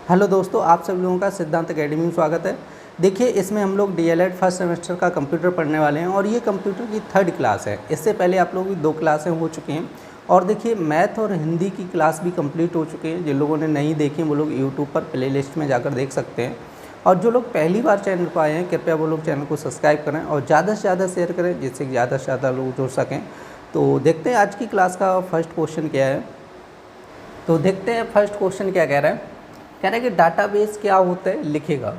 Hello दोस्तों, आप सभी लोगों का सिद्धांत अकेडमी में स्वागत है। देखिए, इसमें हम लोग डीएलएड फर्स्ट सेमेस्टर का कंप्यूटर पढ़ने वाले हैं और ये कंप्यूटर की 3rd क्लास है। इससे पहले आप लोगों की 2 क्लासें हो चुकी हैं और देखिए मैथ और हिंदी की क्लास भी कंप्लीट हो चुकी है। जिन लोगों ने नहीं देखी वो लोग यूट्यूब पर प्लेलिस्ट में जाकर देख सकते हैं और जो लोग पहली बार चैनल पर आए हैं कृपया वो लोग चैनल को सब्सक्राइब करें और ज़्यादा से ज़्यादा शेयर करें जिससे ज़्यादा से ज़्यादा लोग जुड़ सकें। तो देखते हैं आज की क्लास का फर्स्ट क्वेश्चन क्या है। तो देखते हैं फर्स्ट क्वेश्चन क्या कह रहा है। कह रहा है कि डाटाबेस क्या होता है, लिखेगा।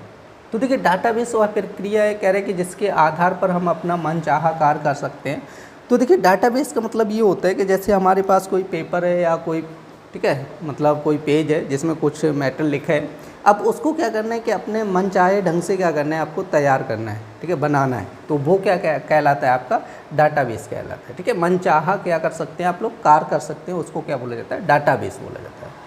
तो देखिए, डाटाबेस वह प्रक्रिया है, कह रहे हैं कि जिसके आधार पर हम अपना मनचाहा कार्य कर सकते हैं। तो देखिए, डाटाबेस का मतलब ये होता है कि जैसे हमारे पास कोई पेपर है या कोई मतलब कोई पेज है जिसमें कुछ मैटर लिखा है। अब उसको क्या करना है कि अपने मनचाहे ढंग से क्या करना है, आपको तैयार करना है, ठीक है, बनाना है। तो वो क्या कहलाता है, आपका डाटाबेस कहलाता है, ठीक है। मनचाहा क्या कर सकते हैं आप लोग, कार्य कर सकते हैं, उसको क्या बोला जाता है, डाटाबेस बोला जाता है।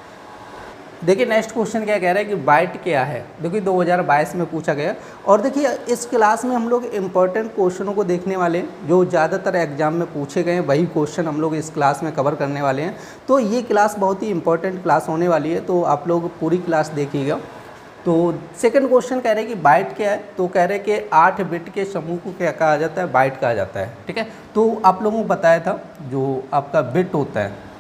देखिए नेक्स्ट क्वेश्चन क्या कह रहा है कि बाइट क्या है। देखिए 2022 में पूछा गया और देखिए इस क्लास में हम लोग इम्पोर्टेंट क्वेश्चनों को देखने वाले हैं जो ज़्यादातर एग्जाम में पूछे गए हैं, वही क्वेश्चन हम लोग इस क्लास में कवर करने वाले हैं। तो ये क्लास बहुत ही इंपॉर्टेंट क्लास होने वाली है, तो आप लोग पूरी क्लास देखिएगा। तो सेकंड क्वेश्चन कह रहे हैं कि बाइट क्या है। तो कह रहे हैं कि 8 बिट के समूह को क्या कहा जाता है, बाइट कहा जाता है, ठीक है। तो आप लोगों को बताया था जो आपका बिट होता है,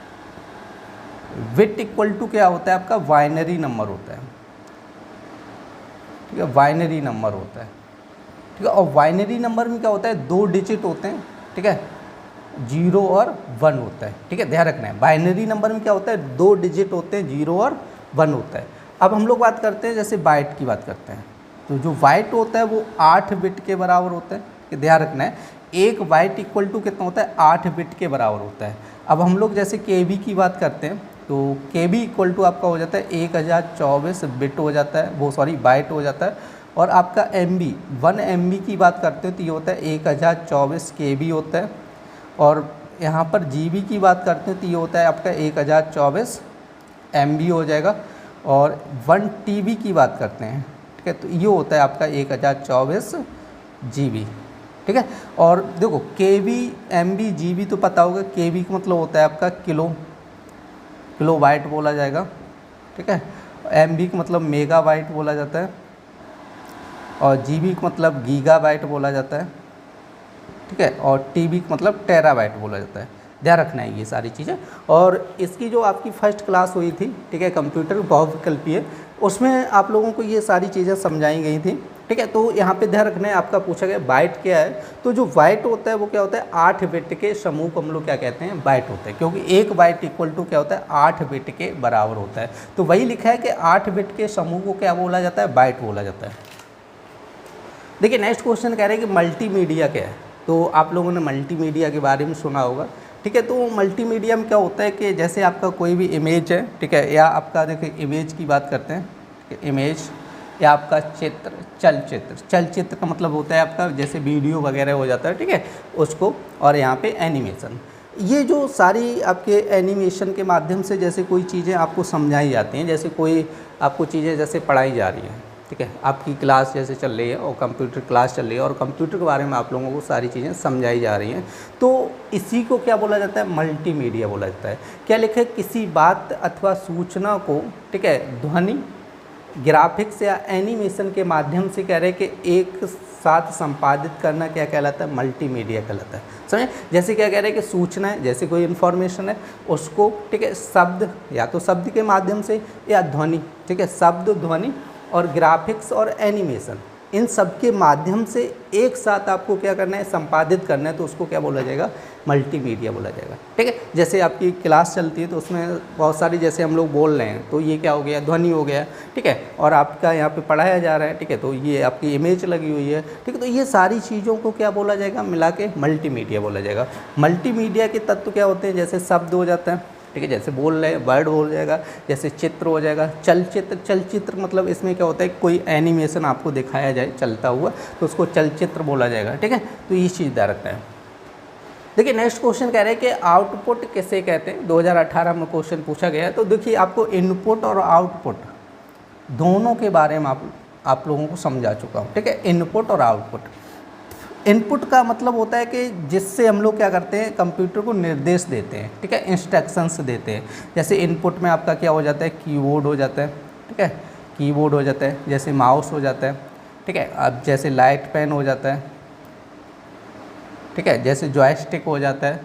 बिट इक्वल टू क्या होता है, आपका बाइनरी नंबर होता है, ठीक है, बाइनरी नंबर होता है, ठीक है। और बाइनरी नंबर में क्या होता है, 2 डिजिट होते हैं, ठीक है, 0 और 1 होता है, ठीक है, ध्यान रखना है। बाइनरी नंबर में क्या होता है, 2 डिजिट होते हैं, 0 और 1 होता है। अब हम लोग बात करते हैं जैसे बाइट की बात करते हैं, तो जो बाइट होता है वो 8 बिट के बराबर होता है, ध्यान रखना है। एक बाइट इक्वल टू कितना होता है, 8 बिट के बराबर होता है। अब हम लोग जैसे केबी की बात करते हैं तो KB इक्वल टू आपका हो जाता है 1024 बिट हो जाता है, वो सॉरी बाइट हो जाता है। और आपका MB 1 MB की बात करते हो तो ये होता है 1024 KB होता है। और यहाँ पर GB की बात करते हो तो ये होता है आपका 1024 MB हो जाएगा। और 1 TB की बात करते हैं, ठीक है, तो ये होता है आपका 1024 GB, ठीक है। और देखो KB MB GB तो पता होगा, KB का मतलब होता है आपका किलो बाइट बोला जाएगा, ठीक है। MB का मतलब मेगा बाइट बोला जाता है और GB का मतलब गीगा बाइट बोला जाता है, ठीक है। और TB का मतलब टेरा बाइट बोला जाता है। ध्यान रखना है ये सारी चीज़ें। और इसकी जो आपकी फर्स्ट क्लास हुई थी, ठीक है, कंप्यूटर बहुविकल्पीय, उसमें आप लोगों को ये सारी चीज़ें समझाई गई थी, ठीक है। तो यहाँ पे ध्यान रखना है, आपका पूछा गया बाइट क्या है। तो जो बाइट होता है वो क्या होता है, 8 बिट के समूह को हम लोग क्या कहते हैं, बाइट होता है, क्योंकि एक बाइट इक्वल टू क्या होता है, 8 बिट के बराबर होता है। तो वही लिखा है कि 8 बिट के समूह को क्या बोला जाता है, बाइट बोला जाता है। देखिए नेक्स्ट क्वेश्चन कह रहे हैं कि मल्टीमीडिया क्या है। तो आप लोगों ने मल्टीमीडिया के बारे में सुना होगा, ठीक है। तो मल्टीमीडिया में क्या होता है कि जैसे आपका कोई भी इमेज है, ठीक है, या आपका देखिए इमेज की बात करते हैं, इमेज या आपका चित्र, चलचित्र का मतलब होता है आपका जैसे वीडियो वगैरह हो जाता है, ठीक है, उसको। और यहाँ पे एनिमेशन, ये जो सारी आपके एनिमेशन के माध्यम से जैसे कोई चीज़ें आपको समझाई जाती हैं, जैसे कोई आपको चीज़ें जैसे पढ़ाई जा रही हैं, ठीक है, आपकी क्लास जैसे चल रही है और कंप्यूटर क्लास चल रही है और कंप्यूटर के बारे में आप लोगों को सारी चीज़ें समझाई जा रही हैं, तो इसी को क्या बोला जाता है, मल्टीमीडिया बोला जाता है। क्या लिखा है, किसी बात अथवा सूचना को, ठीक है, ध्वनि, ग्राफिक्स या एनिमेशन के माध्यम से कह रहे हैं कि एक साथ संपादित करना क्या कहलाता है, मल्टीमीडिया कहलाता है। समझे, जैसे क्या कह रहे हैं कि सूचना है, जैसे कोई इन्फॉर्मेशन है उसको, ठीक है, शब्द या तो शब्द के माध्यम से या ध्वनि, ठीक है, शब्द, ध्वनि और ग्राफिक्स और एनिमेशन, इन सब के माध्यम से एक साथ आपको क्या करना है, संपादित करना है, तो उसको क्या बोला जाएगा, मल्टीमीडिया बोला जाएगा, ठीक है। जैसे आपकी क्लास चलती है तो उसमें बहुत सारी जैसे हम लोग बोल रहे हैं तो ये क्या हो गया, ध्वनि हो गया, ठीक है, और आपका यहाँ पे पढ़ाया जा रहा है, ठीक है, तो ये आपकी इमेज लगी हुई है, ठीक है। तो ये सारी चीज़ों को क्या बोला जाएगा, मिला के मल्टीमीडिया बोला जाएगा। मल्टीमीडिया के तत्व क्या होते हैं, जैसे शब्द हो जाता है, ठीक है, जैसे बोल रहे हैं वर्ड हो जाएगा, जैसे चित्र हो जाएगा, चलचित्र मतलब इसमें क्या होता है, कोई एनिमेशन आपको दिखाया जाए चलता हुआ तो उसको चलचित्र बोला जाएगा, ठीक है। तो ये चीज़ ध्यान रखना है। देखिए नेक्स्ट क्वेश्चन कह रहे हैं कि आउटपुट किसे कहते हैं, 2018 में क्वेश्चन पूछा गया है। तो देखिए आपको इनपुट और आउटपुट दोनों के बारे में आप लोगों को समझा चुका हूँ, ठीक है। इनपुट और आउटपुट, इनपुट का मतलब होता है कि जिससे हम लोग क्या करते हैं, कंप्यूटर को निर्देश देते हैं, ठीक है, इंस्ट्रक्शंस देते हैं। जैसे इनपुट में आपका क्या हो जाता है, कीबोर्ड हो जाता है, ठीक है, कीबोर्ड हो जाता है, जैसे माउस हो जाता है, ठीक है। अब जैसे लाइट पेन हो जाता है, ठीक है, जैसे जॉयस्टिक हो जाता है,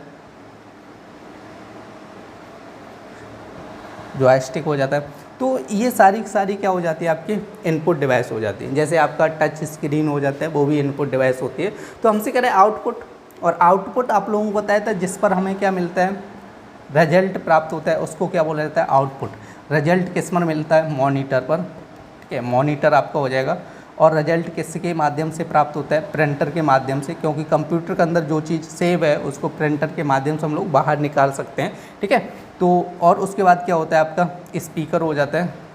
जॉयस्टिक हो जाता है। तो ये सारी सारी क्या हो जाती है, आपकी इनपुट डिवाइस हो जाती है। जैसे आपका टच स्क्रीन हो जाता है, वो भी इनपुट डिवाइस होती है। तो हमसे कह रहे हैं आउटपुट, और आउटपुट आप लोगों को बताया था जिस पर हमें क्या मिलता है, रिजल्ट प्राप्त होता है, उसको क्या बोला जाता है, आउटपुट। रिजल्ट किस पर मिलता है, मॉनिटर पर, ठीक है, मॉनिटर आपका हो जाएगा। और रिजल्ट किसके माध्यम से प्राप्त होता है, प्रिंटर के माध्यम से, क्योंकि कंप्यूटर के अंदर जो चीज़ सेव है उसको प्रिंटर के माध्यम से हम लोग बाहर निकाल सकते हैं, ठीक है। तो और उसके बाद क्या होता है, आपका स्पीकर हो जाता है,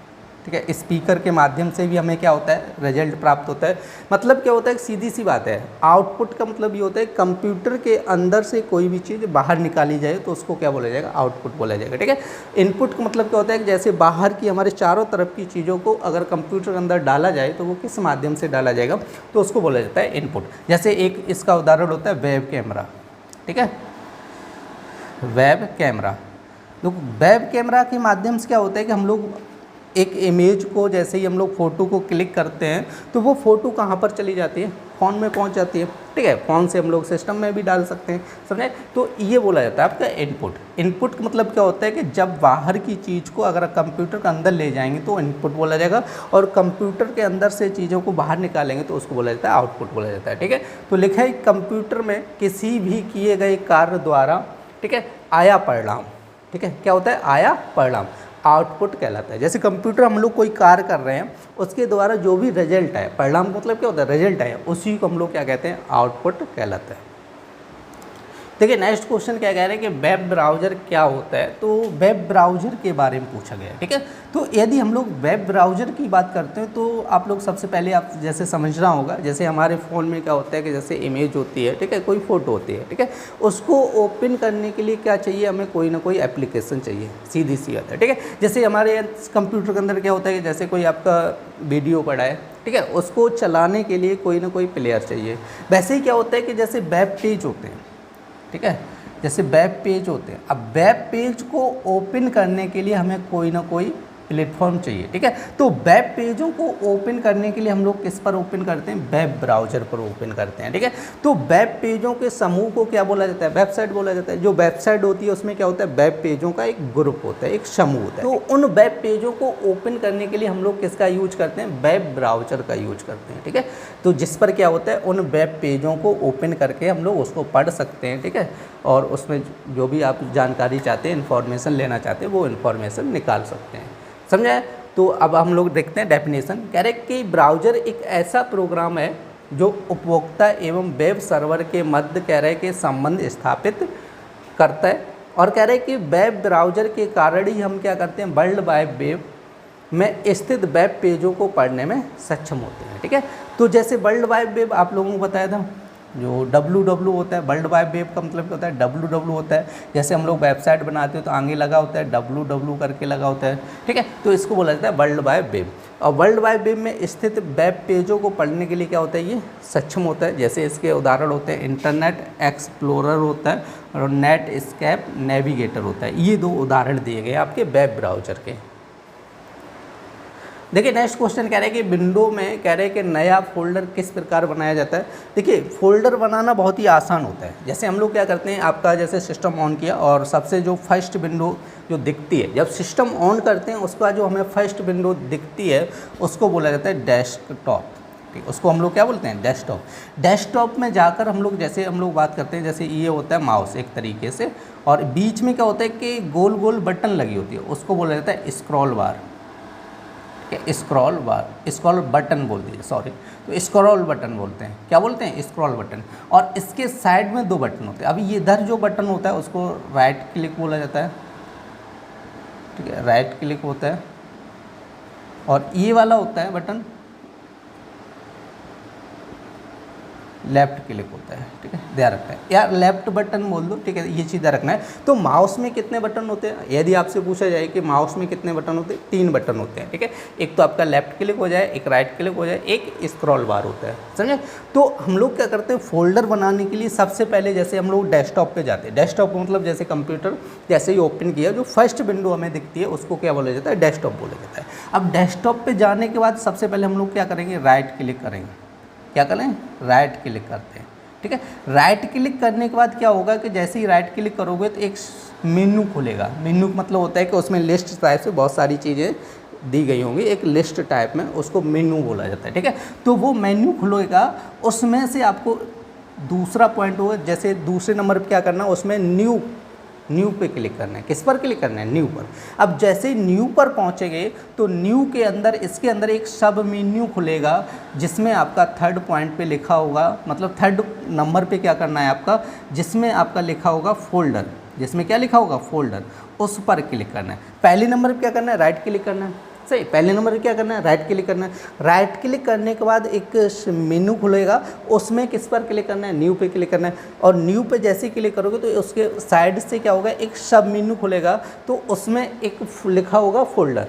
ठीक है। स्पीकर के माध्यम से भी हमें क्या होता है, रिजल्ट प्राप्त होता है। मतलब क्या होता है, सीधी सी बात है, आउटपुट का मतलब ये होता है कंप्यूटर के अंदर से कोई भी चीज़ बाहर निकाली जाए तो उसको क्या बोला जाएगा, आउटपुट बोला जाएगा, ठीक है। इनपुट का मतलब क्या होता है कि जैसे बाहर की हमारे चारों तरफ की चीज़ों को अगर कंप्यूटर के अंदर डाला जाए तो वो किस माध्यम से डाला जाएगा, तो उसको बोला जाता है इनपुट। जैसे एक इसका उदाहरण होता है वेब कैमरा, ठीक है, वेब कैमरा। तो वेब कैमरा के माध्यम से क्या होता है कि हम लोग एक इमेज को, जैसे ही हम लोग फ़ोटो को क्लिक करते हैं तो वो फ़ोटो कहाँ पर चली जाती है, फ़ोन में पहुँच जाती है, ठीक है। फ़ोन से हम लोग सिस्टम में भी डाल सकते हैं, समझे। तो ये बोला जाता है आपका इनपुट। इनपुट का मतलब क्या होता है कि जब बाहर की चीज़ को अगर कंप्यूटर के अंदर ले जाएंगे तो इनपुट बोला जाएगा, और कंप्यूटर के अंदर से चीज़ों को बाहर निकालेंगे तो उसको बोला जाता है आउटपुट बोला जाता है, ठीक है। तो लिखा है कंप्यूटर में किसी भी किए गए कार्य द्वारा, ठीक है, आया परिणाम, ठीक है, क्या होता है, आया परिणाम, आउटपुट कहलाता है। जैसे कंप्यूटर हम लोग कोई कार्य कर रहे हैं, उसके द्वारा जो भी रिजल्ट है, परिणाम मतलब क्या होता है, रिजल्ट है, उसी को हम लोग क्या कहते हैं, आउटपुट कहलाता है। देखिए नेक्स्ट क्वेश्चन क्या कह रहे हैं कि वेब ब्राउज़र क्या होता है। तो वेब ब्राउज़र के बारे में पूछा गया है, ठीक है। तो यदि हम लोग वेब ब्राउज़र की बात करते हैं तो आप लोग सबसे पहले आप जैसे समझना होगा, जैसे हमारे फ़ोन में क्या होता है कि जैसे इमेज होती है, ठीक है, कोई फ़ोटो होती है, ठीक है, उसको ओपन करने के लिए क्या चाहिए, हमें कोई ना कोई एप्लीकेशन चाहिए, सीधी सी बात है, ठीक है। जैसे हमारे कंप्यूटर के अंदर क्या होता है कि जैसे कोई आपका वीडियो पड़ा है, ठीक है, उसको चलाने के लिए कोई ना कोई प्लेयर चाहिए। वैसे ही क्या होता है कि जैसे वेब पेज होते हैं, ठीक है, जैसे वेब पेज होते हैं, अब वेब पेज को ओपन करने के लिए हमें कोई ना कोई प्लेटफॉर्म चाहिए, ठीक है। तो वेब पेजों को ओपन करने के लिए हम लोग किस पर ओपन करते हैं, वेब ब्राउज़र पर ओपन करते हैं, ठीक है। तो वेब पेजों के समूह को क्या बोला जाता है, वेबसाइट बोला जाता है। जो वेबसाइट होती है उसमें क्या होता है, वेब पेजों का एक ग्रुप होता है, एक समूह होता है। तो उन वेब पेजों को ओपन करने के लिए हम लोग किसका यूज करते हैं, वेब ब्राउज़र का यूज करते हैं, ठीक है। तो जिस पर क्या होता है, उन वेब पेजों को ओपन करके हम लोग उसको पढ़ सकते हैं, ठीक है, और उसमें जो भी आप जानकारी चाहते हैं, इन्फॉर्मेशन लेना चाहते हैं, वो इन्फॉर्मेशन निकाल सकते हैं, समझा। तो अब हम लोग देखते हैं डेफिनेशन। कह रहे कि ब्राउज़र एक ऐसा प्रोग्राम है जो उपभोक्ता एवं वेब सर्वर के मध्य कह रहे कि संबंध स्थापित करता है, और कह रहे कि वेब ब्राउज़र के कारण ही हम क्या करते हैं, वर्ल्ड वाइड वेब में स्थित वेब पेजों को पढ़ने में सक्षम होते हैं, ठीक है। तो जैसे वर्ल्ड वाइड वेब आप लोगों को बताया था, जो www होता है, वर्ल्ड वाइड वेब का मतलब क्या होता है, www होता है। जैसे हम लोग वेबसाइट बनाते हैं तो आगे लगा होता है www करके लगा होता है, ठीक है। तो इसको बोला जाता है वर्ल्ड वाइड वेब। और वर्ल्ड वाइड वेब में स्थित वेब पेजों को पढ़ने के लिए क्या होता है, ये सक्षम होता है। जैसे इसके उदाहरण होते हैं इंटरनेट एक्सप्लोरर होता है और नेट स्केप नेविगेटर होता है। ये दो उदाहरण दिए गए आपके वेब ब्राउज़र के। देखिए नेक्स्ट क्वेश्चन कह रहे हैं कि विंडो में कह रहे हैं कि नया फोल्डर किस प्रकार बनाया जाता है। देखिए फोल्डर बनाना बहुत ही आसान होता है। जैसे हम लोग क्या करते हैं, आपका जैसे सिस्टम ऑन किया और सबसे जो फर्स्ट विंडो जो दिखती है, जब सिस्टम ऑन करते हैं उसके बाद जो हमें फर्स्ट विंडो दिखती है उसको बोला जाता है डेस्कटॉप, ठीक, उसको हम लोग क्या बोलते हैं, डेस्कटॉप। डेस्कटॉप में जाकर हम लोग जैसे हम लोग बात करते हैं, जैसे ये होता है माउस एक तरीके से, और बीच में क्या होता है कि गोल गोल बटन लगी होती है, उसको बोला जाता है स्क्रॉल बार, स्क्रॉल बार, स्क्रॉल बटन बोल दिए, सॉरी, तो स्क्रॉल बटन बोलते हैं, क्या बोलते हैं, स्क्रॉल बटन। और इसके साइड में दो बटन होते हैं। अभी ये इधर जो बटन होता है उसको राइट क्लिक बोला जाता है, ठीक है, राइट क्लिक होता है। और ये वाला होता है बटन, लेफ्ट क्लिक होता है, ठीक है, ध्यान रखना है यार, लेफ्ट बटन बोल दो, ठीक है, ये चीज़ ध्यान रखना है। तो माउस में कितने बटन होते हैं, यदि आपसे पूछा जाए कि माउस में कितने बटन होते हैं, 3 बटन होते हैं, ठीक है। एक तो आपका लेफ्ट क्लिक हो जाए, एक राइट क्लिक हो जाए, एक स्क्रॉल बार होता है, समझे। तो हम लोग क्या करते हैं, फोल्डर बनाने के लिए सबसे पहले जैसे हम लोग डेस्कटॉप पे जाते हैं, डेस्कटॉप मतलब जैसे कंप्यूटर जैसे ही ओपन किया जो फर्स्ट विंडो हमें दिखती है उसको क्या बोला जाता है, डेस्कटॉप बोला जाता है। अब डेस्कटॉप पे जाने के बाद सबसे पहले हम लोग क्या करेंगे, राइट क्लिक करेंगे, क्या करें, राइट क्लिक करते हैं, ठीक है। राइट क्लिक करने के बाद क्या होगा कि जैसे ही राइट क्लिक करोगे तो एक मेन्यू खुलेगा। मेन्यू मतलब होता है कि उसमें लिस्ट टाइप से बहुत सारी चीज़ें दी गई होंगी, एक लिस्ट टाइप में, उसको मेन्यू बोला जाता है, ठीक है। तो वो मेन्यू खुलेगा, उसमें से आपको दूसरा पॉइंट होगा, जैसे दूसरे नंबर पर क्या करना है, उसमें न्यू पे क्लिक करना है। किस पर क्लिक करना है, न्यू पर। अब जैसे ही न्यू पर पहुंचेंगे तो न्यू के अंदर, इसके अंदर एक सब मेन्यू खुलेगा जिसमें आपका थर्ड पॉइंट पे लिखा होगा, मतलब थर्ड नंबर पे क्या करना है आपका, जिसमें आपका लिखा होगा फोल्डर, जिसमें क्या लिखा होगा, फोल्डर, उस पर क्लिक करना है। पहले नंबर पर क्या करना है, राइट क्लिक करना है, सही। पहले नंबर पे क्या करना है, राइट क्लिक करना है। राइट क्लिक करने के बाद एक मेनू खुलेगा, उसमें किस पर क्लिक करना है, न्यू पे क्लिक करना है। और न्यू पे जैसे ही क्लिक करोगे तो उसके साइड से क्या होगा, एक सब मेनू खुलेगा, तो उसमें एक लिखा होगा फोल्डर,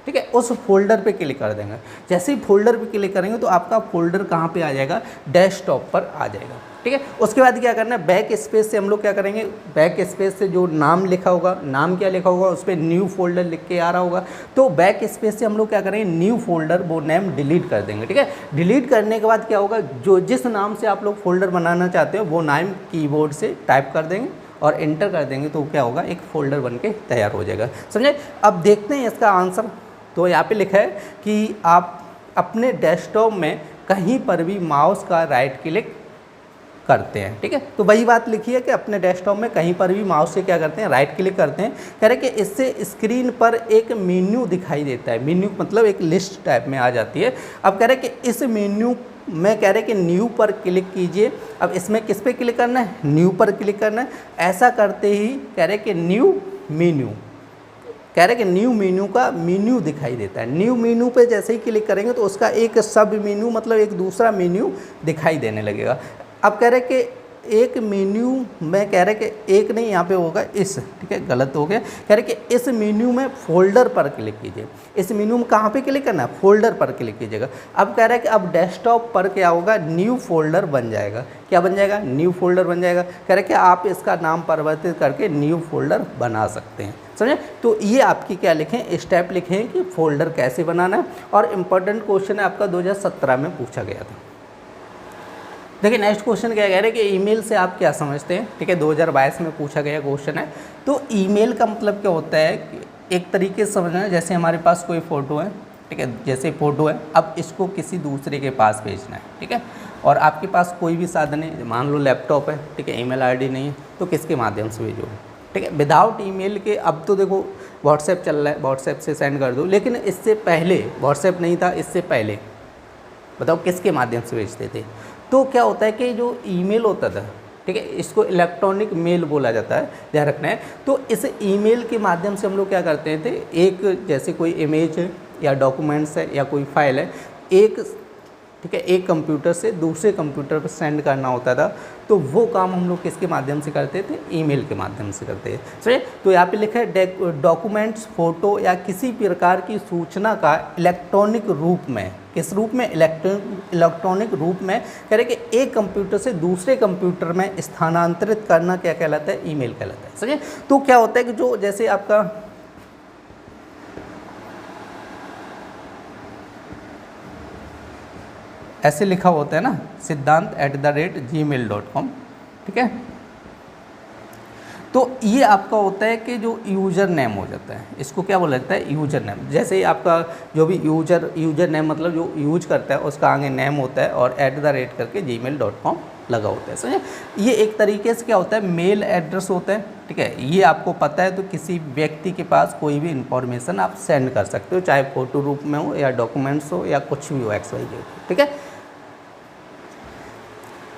ठीक है, उस फोल्डर पे क्लिक कर देंगे। जैसे ही फोल्डर पे क्लिक करेंगे तो आपका फोल्डर कहाँ पे आ जाएगा, डेस्कटॉप पर आ जाएगा, ठीक है। उसके बाद क्या करना है, बैक स्पेस से हम लोग क्या करेंगे, बैक स्पेस से जो नाम लिखा होगा, नाम क्या लिखा होगा, उस पर न्यू फोल्डर लिख के आ रहा होगा, तो बैक स्पेस से हम लोग क्या करेंगे, न्यू फोल्डर, वो नेम डिलीट कर देंगे, ठीक है। डिलीट करने के बाद क्या होगा, जो जिस नाम से आप लोग फोल्डर बनाना चाहते हो वो नाम कीबोर्ड से टाइप कर देंगे और एंटर कर देंगे, तो क्या होगा, एक फोल्डर बन के तैयार हो जाएगा, समझे। अब देखते हैं इसका आंसर। तो यहाँ पे लिखा है कि आप अपने डेस्कटॉप में कहीं पर भी माउस का राइट क्लिक करते हैं, ठीक है। तो वही बात लिखी है कि अपने डेस्कटॉप में कहीं पर भी माउस से क्या करते हैं, राइट क्लिक करते हैं। कह रहे कि इससे स्क्रीन पर एक मेन्यू दिखाई देता है, मेन्यू मतलब एक लिस्ट टाइप में आ जाती है। अब कह रहे कि इस मेन्यू में कह रहे कि न्यू पर क्लिक कीजिए। अब इसमें किस पे क्लिक करना है, न्यू पर क्लिक करना है। ऐसा करते ही कह रहे कि न्यू मेन्यू, कह रहे कि न्यू मेन्यू का मेन्यू दिखाई देता है। न्यू मेन्यू पे जैसे ही क्लिक करेंगे तो उसका एक सब मेन्यू मतलब एक दूसरा मेन्यू दिखाई देने लगेगा। अब कह रहे कि एक मेन्यू में, कह रहे कि एक नहीं, यहाँ पे होगा इस, ठीक है, गलत हो गया। कह रहे कि इस मेन्यू में फोल्डर पर क्लिक कीजिए। इस मेन्यू में कहाँ पे क्लिक करना है, फोल्डर पर क्लिक कीजिएगा। अब कह रहे हैं कि अब डेस्कटॉप पर क्या होगा, न्यू फोल्डर बन जाएगा। क्या बन जाएगा, न्यू फोल्डर बन जाएगा। कह रहे कि आप इसका नाम परिवर्तित करके न्यू फोल्डर बना सकते हैं, समझे। तो ये आपकी क्या लिखें, स्टेप लिखें कि फोल्डर कैसे बनाना है। और इम्पोर्टेंट क्वेश्चन है आपका 2017 में पूछा गया था। देखिए नेक्स्ट क्वेश्चन क्या कह रहे हैं कि ईमेल से आप क्या समझते हैं, ठीक है, 2022 में पूछा गया क्वेश्चन है। तो ईमेल का मतलब क्या होता है कि एक तरीके से समझना है, जैसे हमारे पास कोई फ़ोटो है, ठीक है, जैसे फ़ोटो है, अब इसको किसी दूसरे के पास भेजना है, ठीक है, और आपके पास कोई भी साधन है, मान लो लैपटॉप है, ठीक है, ईमेल आईडी नहीं है, तो किसके माध्यम से भेजोगे, ठीक है, विदाउट ईमेल के। अब तो देखो व्हाट्सएप चल रहा है, व्हाट्सएप से सेंड कर दो, लेकिन इससे पहले व्हाट्सएप नहीं था, इससे पहले बताओ किसके माध्यम से भेजते थे। तो क्या होता है कि जो ईमेल होता था, ठीक है, इसको इलेक्ट्रॉनिक मेल बोला जाता है, ध्यान रखना है। तो इस ईमेल के माध्यम से हम लोग क्या करते थे, एक जैसे कोई इमेज है या डॉक्यूमेंट्स है या कोई फाइल है, एक, ठीक है, एक कंप्यूटर से दूसरे कंप्यूटर पर सेंड करना होता था, तो वो काम हम लोग किसके माध्यम से करते थे, ईमेल के माध्यम से करते हैं, सही। तो यहाँ पे लिखा है डॉक्यूमेंट्स, फोटो या किसी प्रकार की सूचना का इलेक्ट्रॉनिक रूप में, किस रूप में, इलेक्ट्रॉनिक रूप में, कह रहे कि एक कंप्यूटर से दूसरे कंप्यूटर में स्थानांतरित करना क्या कहलाता है, ईमेल कहलाता है, समझे। तो क्या होता है कि जो जैसे आपका ऐसे लिखा होता है ना, siddhant@gmail.com, ठीक है। तो ये आपका होता है कि जो यूज़र नेम हो जाता है, इसको क्या बोला जाता है, यूज़र नेम। जैसे ही आपका जो भी यूज़र नेम मतलब जो यूज करता है उसका आगे नेम होता है और @ करके gmail.com लगा होता है, समझे। ये एक तरीके से क्या होता है, मेल एड्रेस होता है, ठीक है। ये आपको पता है तो किसी व्यक्ति के पास कोई भी इंफॉर्मेशन आप सेंड कर सकते हो, चाहे फोटो रूप में हो या डॉक्यूमेंट्स हो या कुछ भी हो, XYZ, ठीक है।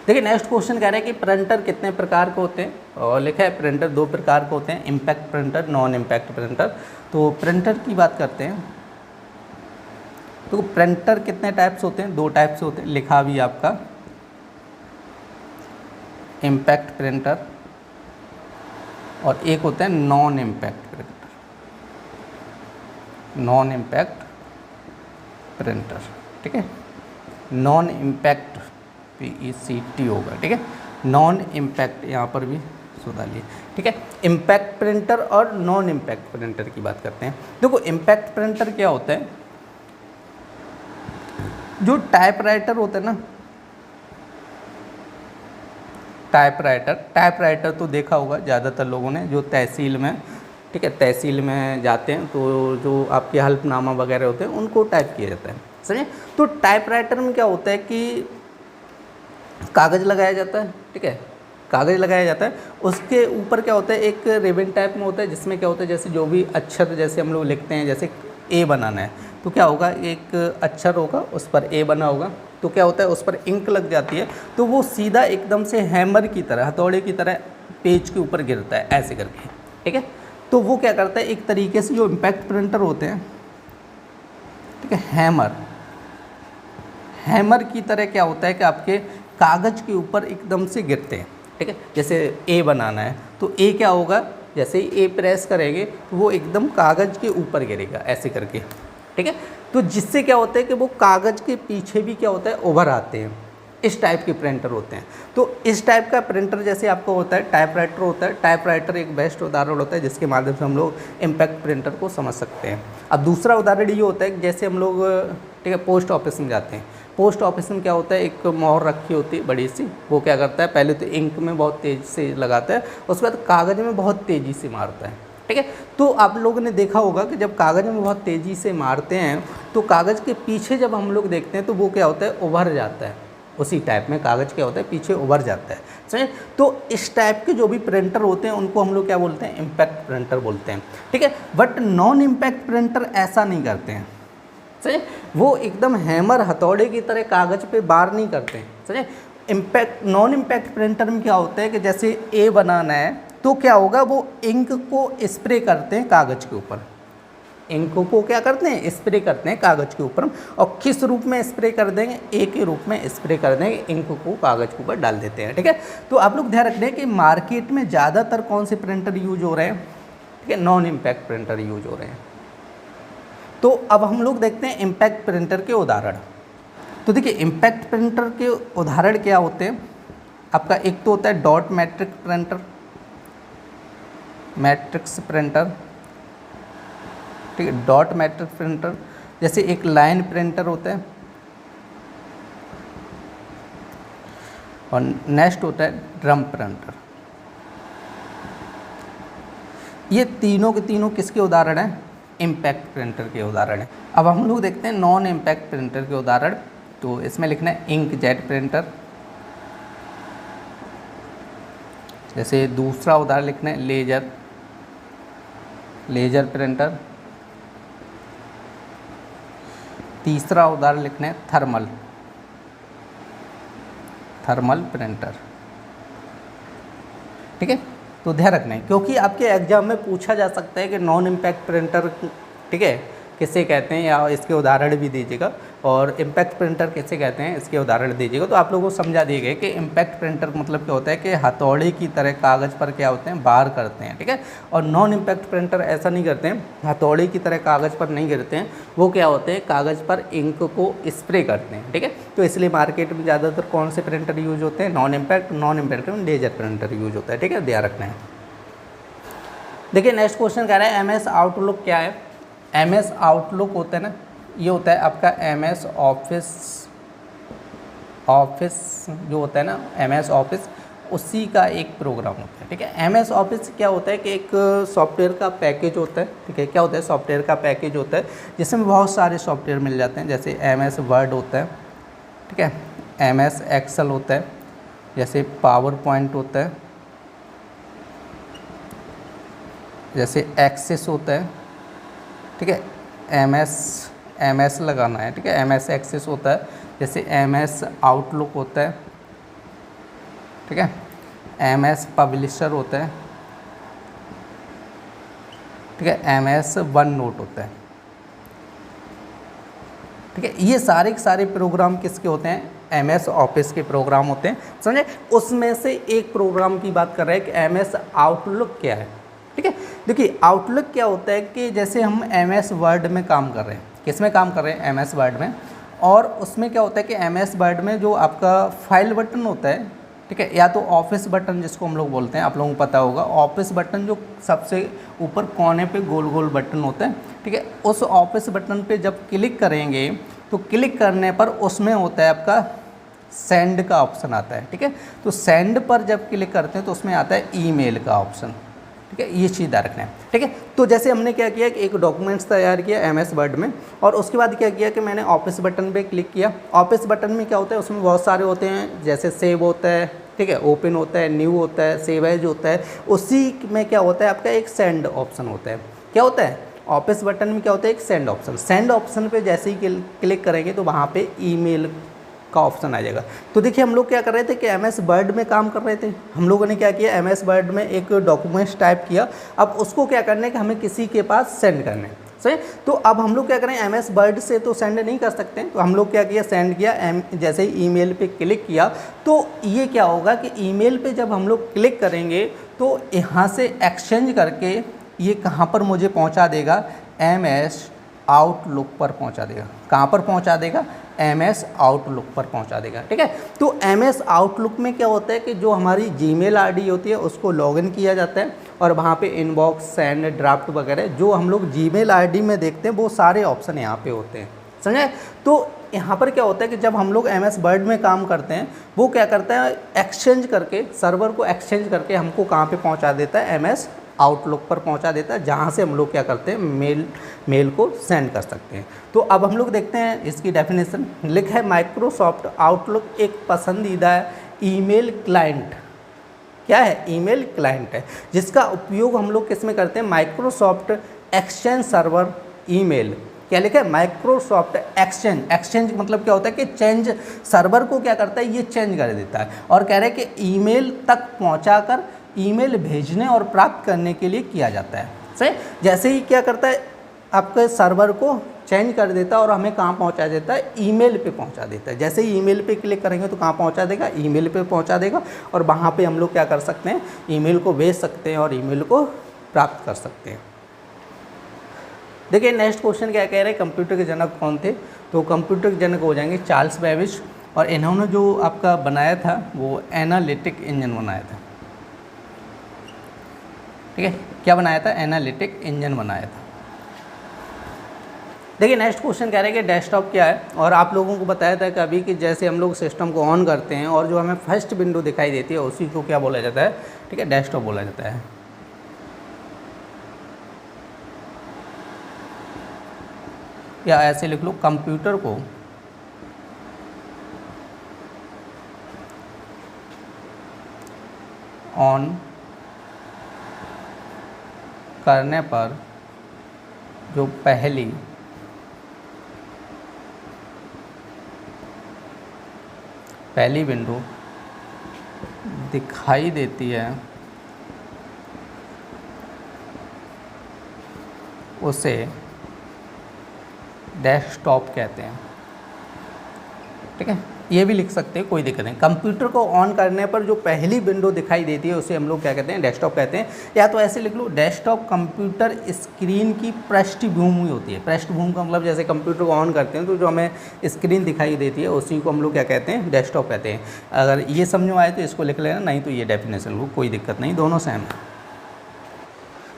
देखिए नेक्स्ट क्वेश्चन कह रहे हैं कि प्रिंटर कितने प्रकार के होते हैं, और लिखा है प्रिंटर 2 प्रकार के होते हैं, impact printer, non impact printer. तो प्रिंटर की बात करते हैं, तो प्रिंटर कितने टाइप्स होते हैं, 2 टाइप्स होते हैं, लिखा भी आपका इम्पैक्ट प्रिंटर और एक होता है non impact printer, non impact printer, ठीक है। नॉन इम्पैक्ट PECT होगा, ठीक है। नॉन इम्पैक्ट यहाँ पर भी सुधारिए, ठीक है। इम्पैक्ट प्रिंटर और नॉन इम्पैक्ट प्रिंटर की बात करते हैं। देखो इम्पैक्ट प्रिंटर क्या होता है, जो टाइपराइटर होता है ना, टाइपराइटर तो देखा होगा ज़्यादातर लोगों ने, जो तहसील में, ठीक है, तहसील में जाते हैं तो जो आपके हल्फनामा वगैरह होते हैं उनको टाइप किया जाता है, समझे। तो टाइपराइटर में क्या होता है कि कागज़ लगाया जाता है, ठीक है, कागज़ लगाया जाता है, उसके ऊपर क्या होता है एक रिबन टाइप में होता है, जिसमें क्या होता है जैसे जो भी अक्षर जैसे हम लोग लिखते हैं, जैसे ए बनाना है तो क्या होगा, एक अक्षर होगा उस पर ए बना होगा, तो क्या होता है उस पर इंक लग जाती है, तो वो सीधा एकदम से हैमर की तरह, हथौड़े की तरह पेज के ऊपर गिरता है ऐसे करके, ठीक है। तो वो क्या करता है एक तरीके से जो इम्पैक्ट प्रिंटर होते हैं, ठीक है, हैमर की तरह क्या होता है कि आपके कागज़ के ऊपर एकदम से गिरते हैं, ठीक है। जैसे ए बनाना है तो ए क्या होगा, जैसे ही ए प्रेस करेंगे तो वो एकदम कागज़ के ऊपर गिरेगा ऐसे करके, ठीक है। तो जिससे क्या होता है कि वो कागज़ के पीछे भी क्या होता है उभर आते हैं, इस टाइप के प्रिंटर होते हैं। तो इस टाइप का प्रिंटर जैसे आपको होता है टाइपराइटर होता है, टाइपराइटर एक बेस्ट उदाहरण होता है जिसके माध्यम से हम लोग इम्पैक्ट प्रिंटर को समझ सकते हैं। अब दूसरा उदाहरण ये होता है कि जैसे हम लोग, ठीक है, पोस्ट ऑफिस में जाते हैं, पोस्ट ऑफिस में क्या होता है एक मोहर रखी होती है बड़ी सी, वो क्या करता है पहले तो इंक में बहुत तेज़ी से लगाता है, उसके बाद कागज़ में बहुत तेज़ी से मारता है, ठीक है। तो आप लोगों ने देखा होगा कि जब कागज़ में बहुत तेज़ी से मारते हैं तो कागज़ के पीछे जब हम लोग देखते हैं तो वो क्या होता है उभर जाता है, उसी टाइप में कागज़ क्या होता है पीछे उभर जाता है, समझे। तो इस टाइप के जो भी प्रिंटर होते हैं उनको हम लोग क्या बोलते हैं, इम्पैक्ट प्रिंटर बोलते हैं, ठीक है। बट नॉन इम्पैक्ट प्रिंटर ऐसा नहीं करते हैं, समझे, वो एकदम हैमर हथौड़े की तरह कागज़ पे बार नहीं करते हैं, समझे। नॉन इम्पैक्ट प्रिंटर में क्या होता है कि जैसे ए बनाना है तो क्या होगा, वो इंक को स्प्रे करते हैं कागज़ के ऊपर, इंक को क्या करते हैं स्प्रे करते हैं कागज़ के ऊपर, और किस रूप में स्प्रे कर देंगे, ए के रूप में स्प्रे कर देंगे, इंक को कागज़ के ऊपर डाल देते हैं, ठीक है। तो आप लोग ध्यान रखना है कि मार्केट में ज़्यादातर कौन से प्रिंटर यूज हो रहे हैं, ठीक है, नॉन इम्पैक्ट प्रिंटर यूज हो रहे हैं। तो अब हम लोग देखते हैं इम्पैक्ट प्रिंटर के उदाहरण। तो देखिए इम्पैक्ट प्रिंटर के उदाहरण क्या होते हैं, आपका एक तो होता है dot matrix printer, matrix printer, ठीक है, डॉट मैट्रिक्स प्रिंटर, जैसे एक लाइन प्रिंटर होता है, और नेक्स्ट होता है ड्रम प्रिंटर। ये तीनों के तीनों किसके उदाहरण हैं, इम्पैक्ट प्रिंटर के उदाहरण है। अब हम लोग देखते हैं नॉन इम्पैक्ट प्रिंटर के उदाहरण। तो इसमें लिखना है इंकजेट प्रिंटर, जैसे दूसरा उदाहरण लिखना है लेजर प्रिंटर, तीसरा उदाहरण लिखना है थर्मल प्रिंटर, ठीक है। तो ध्यान रखना है क्योंकि आपके एग्जाम में पूछा जा सकता है कि नॉन इम्पैक्ट प्रिंटर, ठीक है, किसे कहते हैं, या इसके उदाहरण भी दीजिएगा, और इम्पैक्ट प्रिंटर किसे कहते हैं इसके उदाहरण दीजिएगा। तो आप लोगों को समझा दिए गए कि इम्पैक्ट प्रिंटर मतलब क्या होता है कि हथौड़े की तरह कागज़ पर क्या होते हैं बार करते हैं, ठीक है। और नॉन इम्पैक्ट प्रिंटर ऐसा नहीं करते हैं, हथौड़े की तरह कागज़ पर नहीं गिरते हैं, वो क्या होते हैं कागज़ पर इंक को स्प्रे करते हैं, ठीक है। तो इसलिए मार्केट में ज़्यादातर कौन से प्रिंटर यूज होते हैं, नॉन इम्पैक्ट में लेजर प्रिंटर यूज होता है, ठीक है, ध्यान रखना है। देखिए नेक्स्ट क्वेश्चन कह रहा है MS आउटलुक क्या है। MS आउटलुक होता है ना, ये होता है आपका MS ऑफिस जो होता है ना, MS ऑफिस उसी का एक प्रोग्राम होता है, ठीक है। MS ऑफिस क्या होता है कि एक सॉफ्टवेयर का पैकेज होता है, ठीक है, क्या होता है सॉफ्टवेयर का पैकेज होता है जिसमें बहुत सारे सॉफ्टवेयर मिल जाते हैं, जैसे MS वर्ड होता है, ठीक है, MS एक्सेल होता है, जैसे पावर पॉइंट होता है, जैसे एक्सेस होता है, ठीक है, MS लगाना है, ठीक है, MS एक्सेस होता है, जैसे MS आउटलुक होता है, ठीक है, MS पब्लिशर होता है, ठीक है, MS वन नोट होता है, ठीक है। ये सारे के सारे प्रोग्राम किसके होते हैं, MS ऑफिस के प्रोग्राम होते हैं, समझे। उसमें से एक प्रोग्राम की बात कर रहे हैं कि MS आउटलुक क्या है, ठीक है। देखिए आउटलुक क्या होता है कि जैसे हम MS वर्ड में काम कर रहे हैं, किस में काम कर रहे हैं, MS वर्ड में, और उसमें क्या होता है कि MS वर्ड में जो आपका फाइल बटन होता है, ठीक है, या तो ऑफिस बटन जिसको हम लोग बोलते हैं, आप लोगों को पता होगा ऑफिस बटन जो सबसे ऊपर कोने पे गोल गोल बटन होता है, ठीक है, उस ऑफिस बटन पे जब क्लिक करेंगे तो क्लिक करने पर उसमें होता है आपका सेंड का ऑप्शन आता है, ठीक है। तो सेंड पर जब क्लिक करते हैं तो उसमें आता है ईमेल का ऑप्शन, ठीक है, ये चीज़ ध्यान रखना है, ठीक है। तो जैसे हमने क्या किया कि एक डॉक्यूमेंट्स तैयार किया MS वर्ड में, और उसके बाद क्या किया कि मैंने ऑफिस बटन पे क्लिक किया। ऑफिस बटन में क्या होता है, उसमें बहुत सारे होते हैं, जैसे सेव होता है, ठीक है, ओपन होता है, न्यू होता है, सेव एज होता है। उसी में क्या होता है आपका एक सेंड ऑप्शन होता है। क्या होता है ऑफिस बटन में, क्या होता है एक सेंड ऑप्शन। सेंड ऑप्शन पे जैसे ही क्लिक करेंगे तो वहाँ पे ईमेल का ऑप्शन आ जाएगा। तो देखिए हम लोग क्या कर रहे थे कि MS वर्ड में काम कर रहे थे, हम लोगों ने क्या किया MS वर्ड में एक डॉक्यूमेंट्स टाइप किया। अब उसको क्या करना है कि हमें किसी के पास सेंड करना है, सही। तो अब हम लोग क्या करें, MS वर्ड से तो सेंड नहीं कर सकते हैं, तो हम लोग क्या किया, सेंड किया। जैसे ही ईमेल पे क्लिक किया तो ये क्या होगा कि ईमेल पे जब हम लोग क्लिक करेंगे तो यहाँ से एक्सचेंज करके ये कहाँ पर मुझे पहुँचा देगा, MS आउटलुक पर पहुँचा देगा। कहाँ पर पहुँचा देगा, MS आउटलुक पर पहुँचा देगा, ठीक है। तो MS आउटलुक में क्या होता है कि जो हमारी जीमेल ID होती है उसको लॉगिन किया जाता है, और वहाँ पे इनबॉक्स, सेंड, ड्राफ्ट वगैरह जो हम लोग जीमेल ID में देखते हैं वो सारे ऑप्शन यहाँ पे होते हैं, समझे। तो यहाँ पर क्या होता है कि जब हम लोग MS वर्ड में काम करते हैं वो क्या करता है, एक्सचेंज करके, सर्वर को एक्सचेंज करके हमको कहाँ पे पहुँचा देता है, MS आउटलुक पर पहुंचा देता है, जहां से हम लोग क्या करते हैं, मेल को सेंड कर सकते हैं। तो अब हम लोग देखते हैं इसकी डेफिनेशन। लिखा है माइक्रोसॉफ्ट आउटलुक एक पसंदीदा ईमेल क्लाइंट। क्या है, ईमेल क्लाइंट है, जिसका उपयोग हम लोग किस में करते हैं, माइक्रोसॉफ्ट एक्सचेंज सर्वर ईमेल। क्या लिखा है, माइक्रोसॉफ्ट एक्सचेंज। एक्सचेंज मतलब क्या होता है कि चेंज, सर्वर को क्या करता है, ये चेंज कर देता है, और कह रहे हैं कि ईमेल तक पहुंचाकर ईमेल भेजने और प्राप्त करने के लिए किया जाता है, सही। जैसे ही क्या करता है, आपके सर्वर को चेंज कर देता है और हमें कहाँ पहुंचा देता है, ईमेल पे पहुंचा देता है। जैसे ही ईमेल पे क्लिक करेंगे तो कहाँ पहुंचा देगा, ईमेल पे पहुंचा देगा, और वहाँ पे हम लोग क्या कर सकते हैं, ईमेल को भेज सकते हैं और ईमेल को प्राप्त कर सकते हैं। देखिए नेक्स्ट क्वेश्चन क्या कह रहे हैं, कंप्यूटर के जनक कौन थे। तो कंप्यूटर के जनक हो जाएंगे चार्ल्स बेबेज, और इन्होंने जो आपका बनाया था वो एनालिटिक इंजन बनाया था, ठीक है। क्या बनाया था, एनालिटिक इंजन बनाया था। देखिए नेक्स्ट क्वेश्चन कह रहे हैं कि डेस्कटॉप क्या है, और आप लोगों को बताया था कि अभी कि जैसे हम लोग सिस्टम को ऑन करते हैं और जो हमें फर्स्ट विंडो दिखाई देती है उसी को क्या बोला जाता है, ठीक है, डेस्कटॉप बोला जाता है। या ऐसे लिख लो, कंप्यूटर को ऑन करने पर जो पहली विंडो दिखाई देती है उसे डेस्कटॉप कहते हैं, ठीक है। ये भी लिख सकते हैं, कोई दिक्कत नहीं। कंप्यूटर को ऑन करने पर जो पहली विंडो दिखाई देती है उसे हम लोग क्या कहते हैं, डेस्कटॉप कहते हैं। या तो ऐसे लिख लो, डेस्कटॉप कंप्यूटर स्क्रीन की पृष्ठभूमि होती है। पृष्ठभूमि का मतलब जैसे कंप्यूटर को ऑन करते हैं तो जो हमें स्क्रीन दिखाई देती है उसी को हम लोग क्या कहते हैं, डेस्कटॉप कहते हैं। अगर ये समझ में आए तो इसको लिख लेना, नहीं तो ये डेफिनेशन लो, कोई दिक्कत नहीं, दोनों सेम है।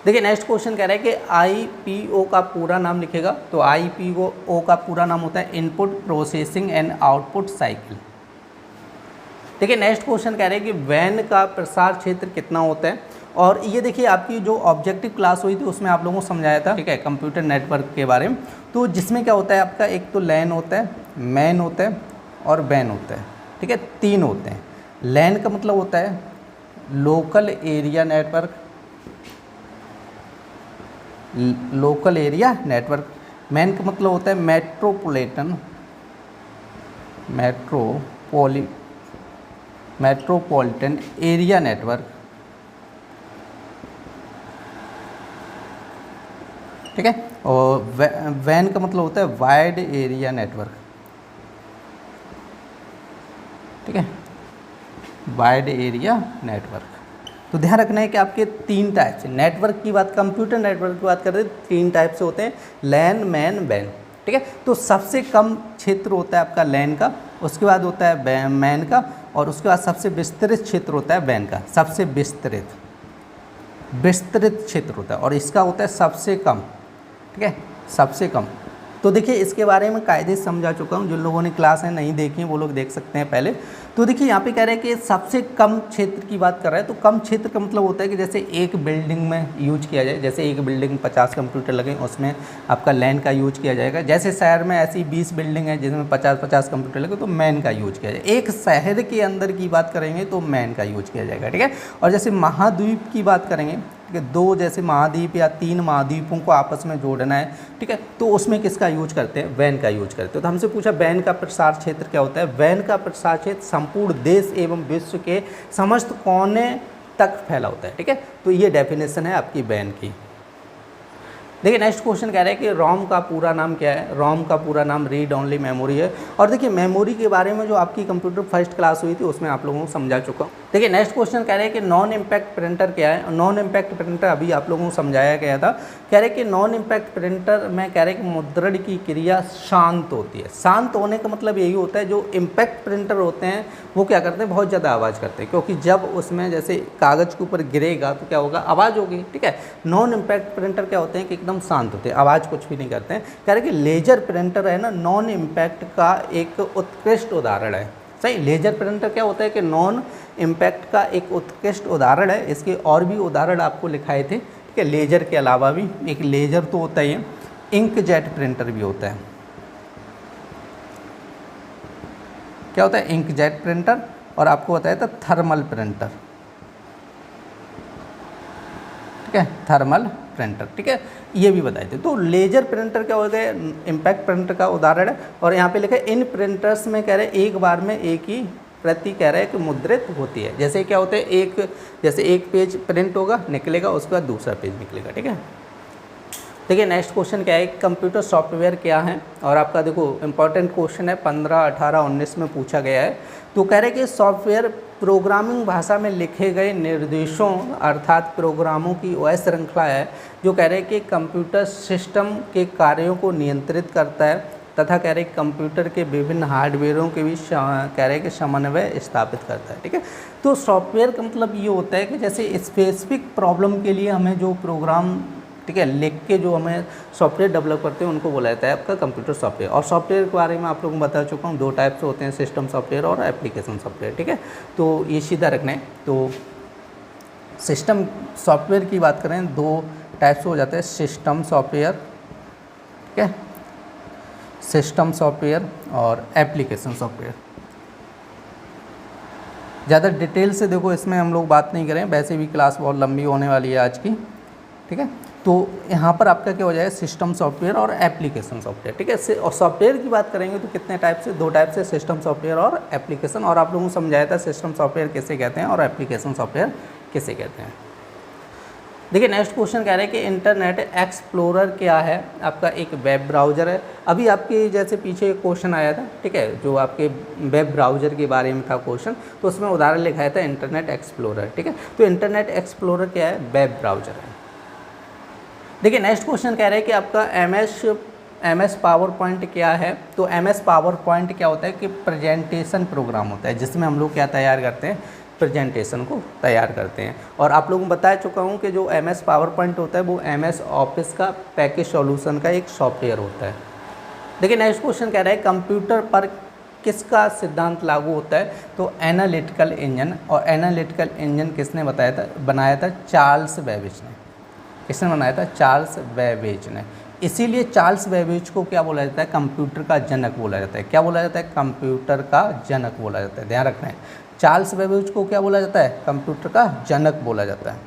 देखिए नेक्स्ट क्वेश्चन कह रहा है कि IPO का पूरा नाम लिखेगा। तो IPO का पूरा नाम होता है input processing and output cycle. देखिए नेक्स्ट क्वेश्चन कह रहे हैं कि वैन का प्रसार क्षेत्र कितना होता है, और ये देखिए आपकी जो ऑब्जेक्टिव क्लास हुई थी उसमें आप लोगों को समझाया था, ठीक है, कंप्यूटर नेटवर्क के बारे में। तो जिसमें क्या होता है आपका, एक तो लैन होता है, मैन होता है और वैन होता है, ठीक है, 3 होते हैं। लैन का मतलब होता है local area network, local area network. Man का मतलब होता है मेट्रोपॉलिटन एरिया नेटवर्क, ठीक है। और वैन का मतलब होता है वाइड एरिया नेटवर्क, ठीक है, वाइड एरिया नेटवर्क। तो ध्यान रखना है कि आपके 3 टाइप से नेटवर्क की बात, कंप्यूटर नेटवर्क की बात कर रहे हैं, 3 टाइप से होते हैं, लैन, मैन, वैन। ठीक है, तो सबसे कम क्षेत्र होता है आपका लैन का, उसके बाद होता है मैन का, और उसके बाद सबसे विस्तृत क्षेत्र होता है वैन का। सबसे विस्तृत क्षेत्र होता है, और इसका होता है सबसे कम। ठीक है, सबसे कम। तो देखिए इसके बारे में कायदे से समझा चुका हूँ, जिन लोगों ने क्लास है नहीं देखी वो लोग देख सकते हैं पहले। तो देखिए यहाँ पे कह रहे हैं कि सबसे कम क्षेत्र की बात कर रहा है, तो कम क्षेत्र का मतलब होता है कि जैसे एक बिल्डिंग में यूज किया जाए, जैसे एक बिल्डिंग में 50 कंप्यूटर लगे, उसमें आपका लैन का यूज किया जाएगा। जैसे शहर में ऐसी 20 बिल्डिंग है जिसमें 50-50 कंप्यूटर लगे, तो मैन का यूज किया जाएगा। एक शहर के अंदर की बात करेंगे तो मैन का यूज किया जाएगा। ठीक है, और जैसे महाद्वीप की बात करेंगे, ठीक है, 2 जैसे महाद्वीप या 3 महाद्वीपों को आपस में जोड़ना है, ठीक है, तो उसमें किसका यूज करते हैं, वैन का यूज करते हैं। तो हमसे पूछा वैन का प्रसार क्षेत्र क्या होता है। वैन का प्रसार क्षेत्र संपूर्ण देश एवं विश्व के समस्त कोने तक फैला होता है। ठीक है, तो ये डेफिनेशन है आपकी वैन की। देखिए नेक्स्ट क्वेश्चन कह रहे हैं कि रोम का पूरा नाम क्या है। रोम का पूरा नाम रीड ओनली मेमोरी है। और देखिए मेमोरी के बारे में जो आपकी कंप्यूटर फर्स्ट क्लास हुई थी उसमें आप लोगों को समझा चुका हूँ। देखिए नेक्स्ट क्वेश्चन कह रहे हैं कि नॉन इम्पैक्ट प्रिंटर क्या है। नॉन इम्पैक्ट प्रिंटर अभी आप लोगों को समझाया गया था। कह रहे कि नॉन इम्पैक्ट प्रिंटर में कह रहे कि मुद्रण की क्रिया शांत होती है। शांत होने का मतलब यही होता है, जो इम्पैक्ट प्रिंटर होते हैं वो क्या करते हैं, बहुत ज़्यादा आवाज़ करते हैं, क्योंकि जब उसमें जैसे कागज़ के ऊपर गिरेगा तो क्या होगा, आवाज़ होगी। ठीक है, नॉन इम्पैक्ट प्रिंटर क्या होते हैं कि एकदम शांत होते हैं, आवाज़ कुछ भी नहीं करते हैं। कह रहे कि लेजर प्रिंटर है ना, नॉन इम्पैक्ट का एक उत्कृष्ट उदाहरण है। सही, लेजर प्रिंटर क्या होता है कि नॉन इम्पैक्ट का एक उत्कृष्ट उदाहरण है। इसके और भी उदाहरण आपको लिखाए थे। ठीक है, लेजर के अलावा भी एक लेजर तो होता ही है, इंकजेट प्रिंटर भी होता है। क्या होता है, इंकजेट प्रिंटर, और आपको बताया था थर्मल प्रिंटर। ठीक है, थर्मल प्रिंटर। ठीक है, ये भी बताए थे। तो लेजर प्रिंटर क्या हो गया, इम्पैक्ट प्रिंटर का उदाहरण है। और यहाँ पे लिखा है इन प्रिंटर्स में कह रहे हैं एक बार में एक ही प्रति कह रहे हैं कि मुद्रित होती है। जैसे क्या होता है, जैसे एक पेज प्रिंट होगा, निकलेगा, उसके बाद दूसरा पेज निकलेगा। ठीक है, देखिए नेक्स्ट क्वेश्चन क्या है, कंप्यूटर सॉफ्टवेयर क्या है। और आपका देखो इंपॉर्टेंट क्वेश्चन है, 15, 18, 19 में पूछा गया है। तो कह रहे कि सॉफ्टवेयर प्रोग्रामिंग भाषा में लिखे गए निर्देशों अर्थात प्रोग्रामों की वह श्रृंखला है जो कह रहे कि कंप्यूटर सिस्टम के कार्यों को नियंत्रित करता है तथा कह रहे कंप्यूटर के विभिन्न हार्डवेयरों के बीच कह रहे कि समन्वय स्थापित करता है। ठीक है, तो सॉफ्टवेयर का मतलब ये होता है कि जैसे स्पेसिफिक प्रॉब्लम के लिए हमें जो प्रोग्राम, ठीक है, लिख के जो हमें सॉफ्टवेयर डेवलप करते हैं उनको बोला जाता है आपका कंप्यूटर सॉफ्टवेयर। और सॉफ्टवेयर के बारे में आप लोगों को बता चुका हूँ, 2 टाइप से होते हैं, सिस्टम सॉफ्टवेयर और एप्लीकेशन सॉफ्टवेयर। ठीक है, तो ये सीधा रखना है। तो सिस्टम सॉफ्टवेयर की बात करें, 2 टाइप से हो जाते हैं, सिस्टम सॉफ्टवेयर, ठीक है, सिस्टम सॉफ्टवेयर और एप्लीकेशन सॉफ्टवेयर। ज़्यादा डिटेल से देखो इसमें हम लोग बात नहीं करें, वैसे भी क्लास बहुत लंबी होने वाली है आज की। ठीक है, तो यहाँ पर आपका क्या हो जाएगा, सिस्टम सॉफ्टवेयर और एप्लीकेशन सॉफ्टवेयर। ठीक है, और सॉफ्टवेयर की बात करेंगे तो कितने टाइप से, 2 टाइप से, सिस्टम सॉफ्टवेयर और एप्लीकेशन। और आप लोगों को समझाया था सिस्टम सॉफ्टवेयर किसे कहते हैं और एप्लीकेशन सॉफ्टवेयर किसे कहते हैं। देखिए नेक्स्ट क्वेश्चन कह रहे हैं कि इंटरनेट एक्सप्लोरर क्या है। आपका एक वेब ब्राउज़र है। अभी आपके जैसे पीछे एक क्वेश्चन आया था, ठीक है, जो आपके वेब ब्राउज़र के बारे में था क्वेश्चन, तो उसमें उदाहरण लिखाया था इंटरनेट एक्सप्लोरर। ठीक है, तो इंटरनेट एक्सप्लोरर क्या है, वेब ब्राउज़र है। देखिए नेक्स्ट क्वेश्चन कह रहे हैं कि आपका एमएस पावर पॉइंट क्या है। तो एमएस पावर पॉइंट क्या होता है कि प्रेजेंटेशन प्रोग्राम होता है जिसमें हम लोग क्या तैयार करते हैं, प्रेजेंटेशन को तैयार करते हैं। और आप लोगों को बता चुका हूँ कि जो एमएस पावर पॉइंट होता है वो एमएस ऑफिस का पैकेज सॉल्यूशन का एक सॉफ्टवेयर होता है। देखिए नेक्स्ट क्वेश्चन कह रहा है कंप्यूटर पर किसका सिद्धांत लागू होता है। तो एनालिटिकल इंजन। और एनालिटिकल इंजन किसने बनाया था, चार्ल्स बेबेज ने। किसने बनाया था, चार्ल्स बेबेज ने। इसीलिए चार्ल्स बेबेज को क्या बोला जाता है, कंप्यूटर का जनक बोला जाता है। क्या बोला जाता है, कंप्यूटर का जनक बोला जाता है। ध्यान रखना है, चार्ल्स बेबेज को क्या बोला जाता है, कंप्यूटर का जनक बोला जाता है।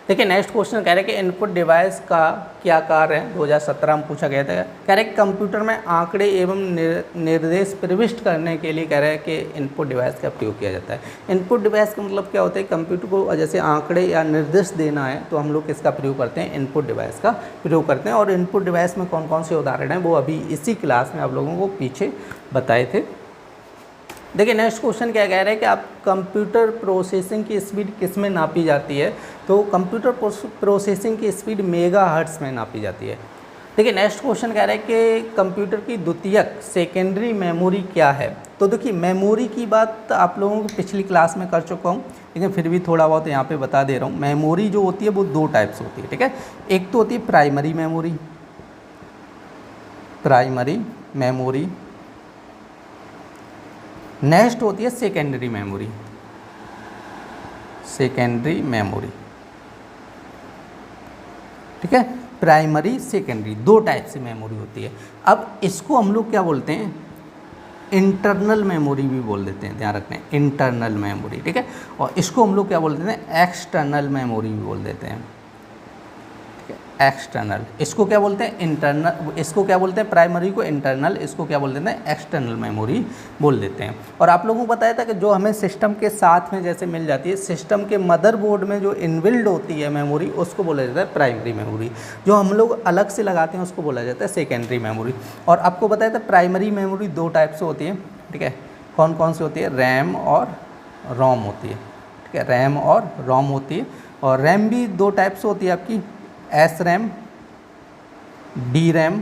देखिए नेक्स्ट क्वेश्चन कह रहे हैं कि इनपुट डिवाइस का क्या कार्य है, 2017 में पूछा गया था। कह रहे हैं कंप्यूटर में आंकड़े एवं निर्देश प्रविष्ट करने के लिए कह रहे हैं कि इनपुट डिवाइस का प्रयोग किया जाता है। इनपुट डिवाइस का मतलब क्या होता है, कंप्यूटर को जैसे आंकड़े या निर्देश देना है तो हम लोग किसका प्रयोग करते हैं, इनपुट डिवाइस का प्रयोग करते हैं। और इनपुट डिवाइस में कौन कौन से उदाहरण हैं वो अभी इसी क्लास में आप लोगों को पीछे बताए थे। देखिए नेक्स्ट क्वेश्चन क्या कह रहे हैं कि आप कंप्यूटर प्रोसेसिंग की स्पीड किस में नापी जाती है, तो कंप्यूटर प्रोसेसिंग की स्पीड मेगाहर्ट्ज़ में नापी जाती है। देखिए नेक्स्ट क्वेश्चन कह रहा है कि कंप्यूटर की द्वितीयक सेकेंडरी मेमोरी क्या है। तो देखिए मेमोरी की बात आप लोगों को पिछली क्लास में कर चुका हूँ, लेकिन फिर भी थोड़ा बहुत यहाँ पे बता दे रहा हूँ। मेमोरी जो होती है वो दो टाइप्स होती है, ठीक है। एक तो होती है primary memory, primary memory. Next होती है सेकेंडरी मेमोरी, सेकेंडरी मेमोरी, ठीक है। प्राइमरी सेकेंडरी दो टाइप से मेमोरी होती है। अब इसको हम लोग क्या बोलते हैं, इंटरनल मेमोरी भी बोल देते हैं, ध्यान रखना है, इंटरनल मेमोरी, ठीक है। और इसको हम लोग क्या बोल देते हैं, एक्सटर्नल मेमोरी भी बोल देते हैं, एक्सटर्नल। इसको क्या बोलते हैं, इंटरनल। इसको क्या बोलते हैं, प्राइमरी को इंटरनल, इसको क्या बोल देते हैं, एक्सटर्नल मेमोरी बोल देते हैं। और आप लोगों को बताया था कि जो हमें सिस्टम के साथ में जैसे मिल जाती है, सिस्टम के मदरबोर्ड में जो इनबिल्ड होती है मेमोरी, उसको बोला जाता है प्राइमरी मेमोरी। जो हम लोग अलग से लगाते हैं उसको बोला जाता है सेकेंडरी मेमोरी। और आपको बताया था प्राइमरी मेमोरी दो टाइप से होती है, ठीक है। कौन कौन सी होती है, रैम और रोम होती है, ठीक है। रैम और रोम होती है। और रैम भी दो टाइप से होती है आपकी, एस रैम, डी रैम,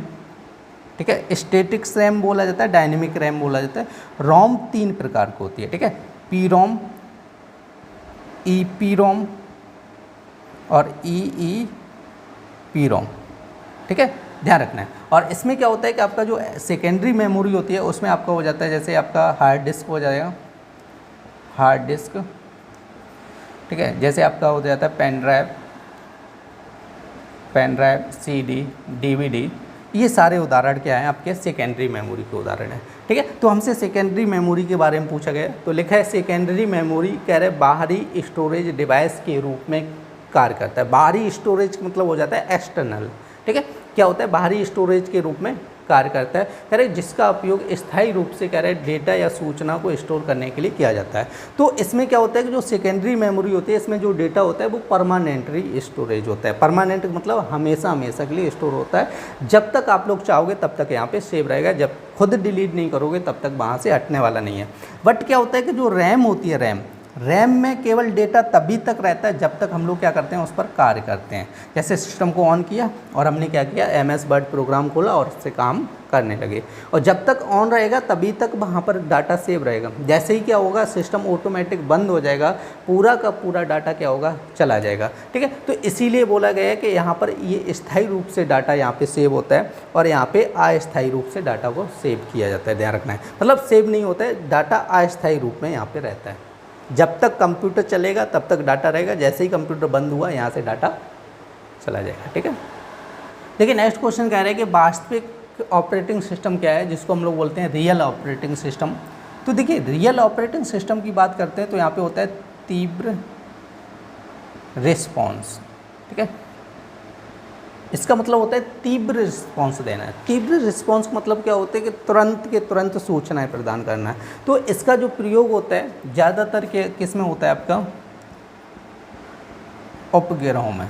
ठीक है। स्टैटिक्स रैम बोला जाता है, डायनेमिक रैम बोला जाता है। रोम तीन प्रकार की होती है, ठीक है। P ROM, E P ROM और ई पी रोम, ठीक है, ध्यान रखना है। और इसमें क्या होता है कि आपका जो सेकेंडरी मेमोरी होती है उसमें आपका हो जाता है, जैसे आपका हार्ड डिस्क हो जाएगा, हार्ड डिस्क, ठीक है। जैसे आपका हो जाता है pen drive, pen drive, CD, DVD, ये सारे उदाहरण क्या हैं, आपके सेकेंडरी मेमोरी के उदाहरण हैं, ठीक है। तो हमसे सेकेंडरी मेमोरी के बारे में पूछा गया, तो लिखा है सेकेंडरी मेमोरी कह रहे बाहरी स्टोरेज डिवाइस के रूप में कार्य करता है। बाहरी स्टोरेज मतलब हो जाता है एक्सटर्नल, ठीक है। क्या होता है, बाहरी स्टोरेज के रूप में कार्य करता है, कह रहे जिसका उपयोग स्थायी रूप से कह रहे डेटा या सूचना को स्टोर करने के लिए किया जाता है। तो इसमें क्या होता है कि जो सेकेंडरी मेमोरी होती है, इसमें जो डेटा होता है वो परमानेंटली स्टोरेज होता है। परमानेंट मतलब हमेशा हमेशा के लिए स्टोर होता है, जब तक आप लोग चाहोगे तब तक यहाँ पे सेव रहेगा, जब खुद डिलीट नहीं करोगे तब तक वहाँ से हटने वाला नहीं है। बट क्या होता है कि जो रैम होती है, रैम में केवल डेटा तभी तक रहता है जब तक हम लोग क्या करते हैं, उस पर कार्य करते हैं। जैसे सिस्टम को ऑन किया और हमने क्या किया, MS वर्ड प्रोग्राम खोला और उससे काम करने लगे, और जब तक ऑन रहेगा तभी तक वहाँ पर डाटा सेव रहेगा। जैसे ही क्या होगा, सिस्टम ऑटोमेटिक बंद हो जाएगा, पूरा का पूरा डाटा क्या होगा, चला जाएगा, ठीक है। तो इसीलिए बोला गया है कि यहाँ पर ये स्थायी रूप से डाटा यहाँ पे सेव होता है और यहाँ पे अस्थायी रूप से डाटा को सेव किया जाता है, ध्यान रखना है। मतलब सेव नहीं होता है, डाटा अस्थायी रूप में यहाँ पे रहता है। जब तक कंप्यूटर चलेगा तब तक डाटा रहेगा, जैसे ही कंप्यूटर बंद हुआ यहाँ से डाटा चला जाएगा, ठीक है। देखिए नेक्स्ट क्वेश्चन कह रहे हैं कि वास्तविक ऑपरेटिंग सिस्टम क्या है, जिसको हम लोग बोलते हैं रियल ऑपरेटिंग सिस्टम। तो देखिए रियल ऑपरेटिंग सिस्टम की बात करते हैं तो यहाँ पे होता है तीव्र रिस्पॉन्स, ठीक है। इसका मतलब होता है तीव्र रिस्पॉन्स देना है। तीव्र रिस्पॉन्स मतलब क्या होता है कि तुरंत के तुरंत सूचनाएं प्रदान करना है। तो इसका जो प्रयोग होता है ज़्यादातर किस में होता है, आपका उपग्रहों में,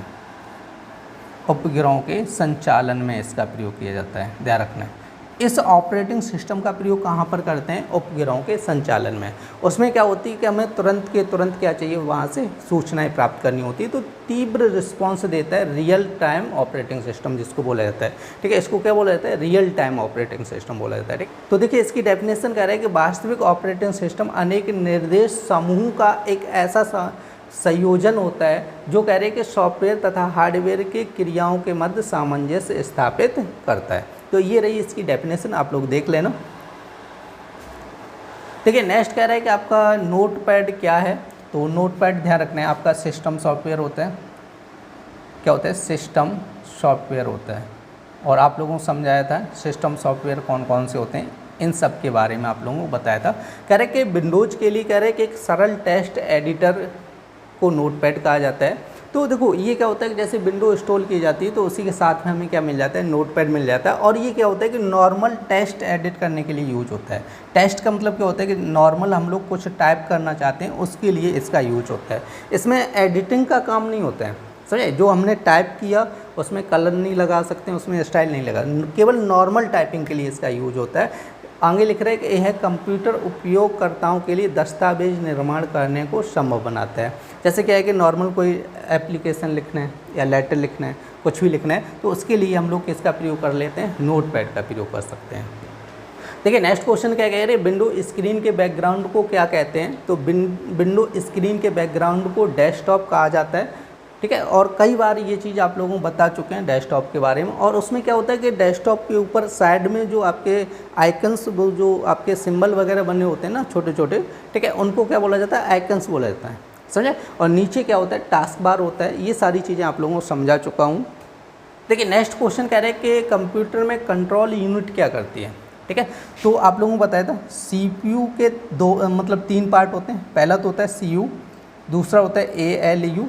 उपग्रहों के संचालन में इसका प्रयोग किया जाता है, ध्यान रखना है। इस ऑपरेटिंग सिस्टम का प्रयोग कहाँ पर करते हैं, उपग्रहों के संचालन में। उसमें क्या होती है कि हमें तुरंत के तुरंत क्या चाहिए, वहाँ से सूचनाएं प्राप्त करनी होती है। तो तीव्र रिस्पांस देता है रियल टाइम ऑपरेटिंग सिस्टम, जिसको बोला जाता है, ठीक है। इसको क्या बोला जाता है, रियल टाइम ऑपरेटिंग सिस्टम बोला जाता है, ठीक। तो देखिए इसकी डेफिनेशन कह रहा है कि वास्तविक ऑपरेटिंग सिस्टम अनेक निर्देश समूह का एक ऐसा संयोजन होता है जो कह रहे हैं कि सॉफ्टवेयर तथा हार्डवेयर के क्रियाओं के मध्य सामंजस्य स्थापित करता है। तो ये रही इसकी डेफिनेशन, आप लोग देख लेना। देखिए नेक्स्ट कह रहा है कि आपका नोटपैड क्या है। तो नोटपैड ध्यान रखना है, आपका सिस्टम सॉफ्टवेयर होता है। क्या होता है, सिस्टम सॉफ्टवेयर होता है। और आप लोगों को समझाया था सिस्टम सॉफ्टवेयर कौन कौन से होते हैं, इन सब के बारे में आप लोगों को बताया था। कह रहे कि विंडोज़ के लिए कह रहे कि एक सरल टेक्स्ट एडिटर को नोटपैड कहा जाता है। तो देखो ये क्या होता है कि जैसे विंडो इंस्टॉल की जाती है तो उसी के साथ में हमें क्या मिल जाता है, नोटपैड मिल जाता है। और ये क्या होता है कि नॉर्मल टेक्स्ट एडिट करने के लिए यूज होता है। टेक्स्ट का मतलब क्या होता है कि नॉर्मल हम लोग कुछ टाइप करना चाहते हैं उसके लिए इसका यूज होता है। इसमें एडिटिंग का काम नहीं होता है, समझे। जो हमने टाइप किया उसमें कलर नहीं लगा सकते, उसमें स्टाइल नहीं लगा, केवल नॉर्मल टाइपिंग के लिए इसका यूज होता है। आगे लिख रहे हैं कि यह कंप्यूटर उपयोगकर्ताओं के लिए दस्तावेज निर्माण करने को संभव बनाता है। जैसे क्या है कि नॉर्मल कोई एप्लीकेशन लिखना है या लेटर लिखना है, कुछ भी लिखना है, तो उसके लिए हम लोग किसका प्रयोग कर लेते हैं, नोटपैड का प्रयोग कर सकते हैं। देखिए नेक्स्ट क्वेश्चन क्या कह रहे हैं, विंडो स्क्रीन के बैकग्राउंड को क्या कहते हैं। तो विंडो स्क्रीन के बैकग्राउंड को डेस्कटॉप कहा जाता है, ठीक है। और कई बार ये चीज़ आप लोगों को बता चुके हैं डेस्कटॉप के बारे में। और उसमें क्या होता है कि डेस्कटॉप के ऊपर साइड में जो आपके आइकन्स, वो जो आपके सिंबल वगैरह बने होते हैं ना छोटे छोटे, ठीक है, उनको क्या बोला जाता है, आइकन्स बोला जाता है, समझे। और नीचे क्या होता है, टास्क बार होता है। ये सारी चीज़ें आप लोगों को समझा चुका हूँ। देखिए नेक्स्ट क्वेश्चन कह रहे हैं कि कंप्यूटर में कंट्रोल यूनिट क्या करती है, ठीक है। तो आप लोगों को बताया था CPU के दो मतलब 3 पार्ट होते हैं। पहला तो होता है CU, दूसरा होता है ALU,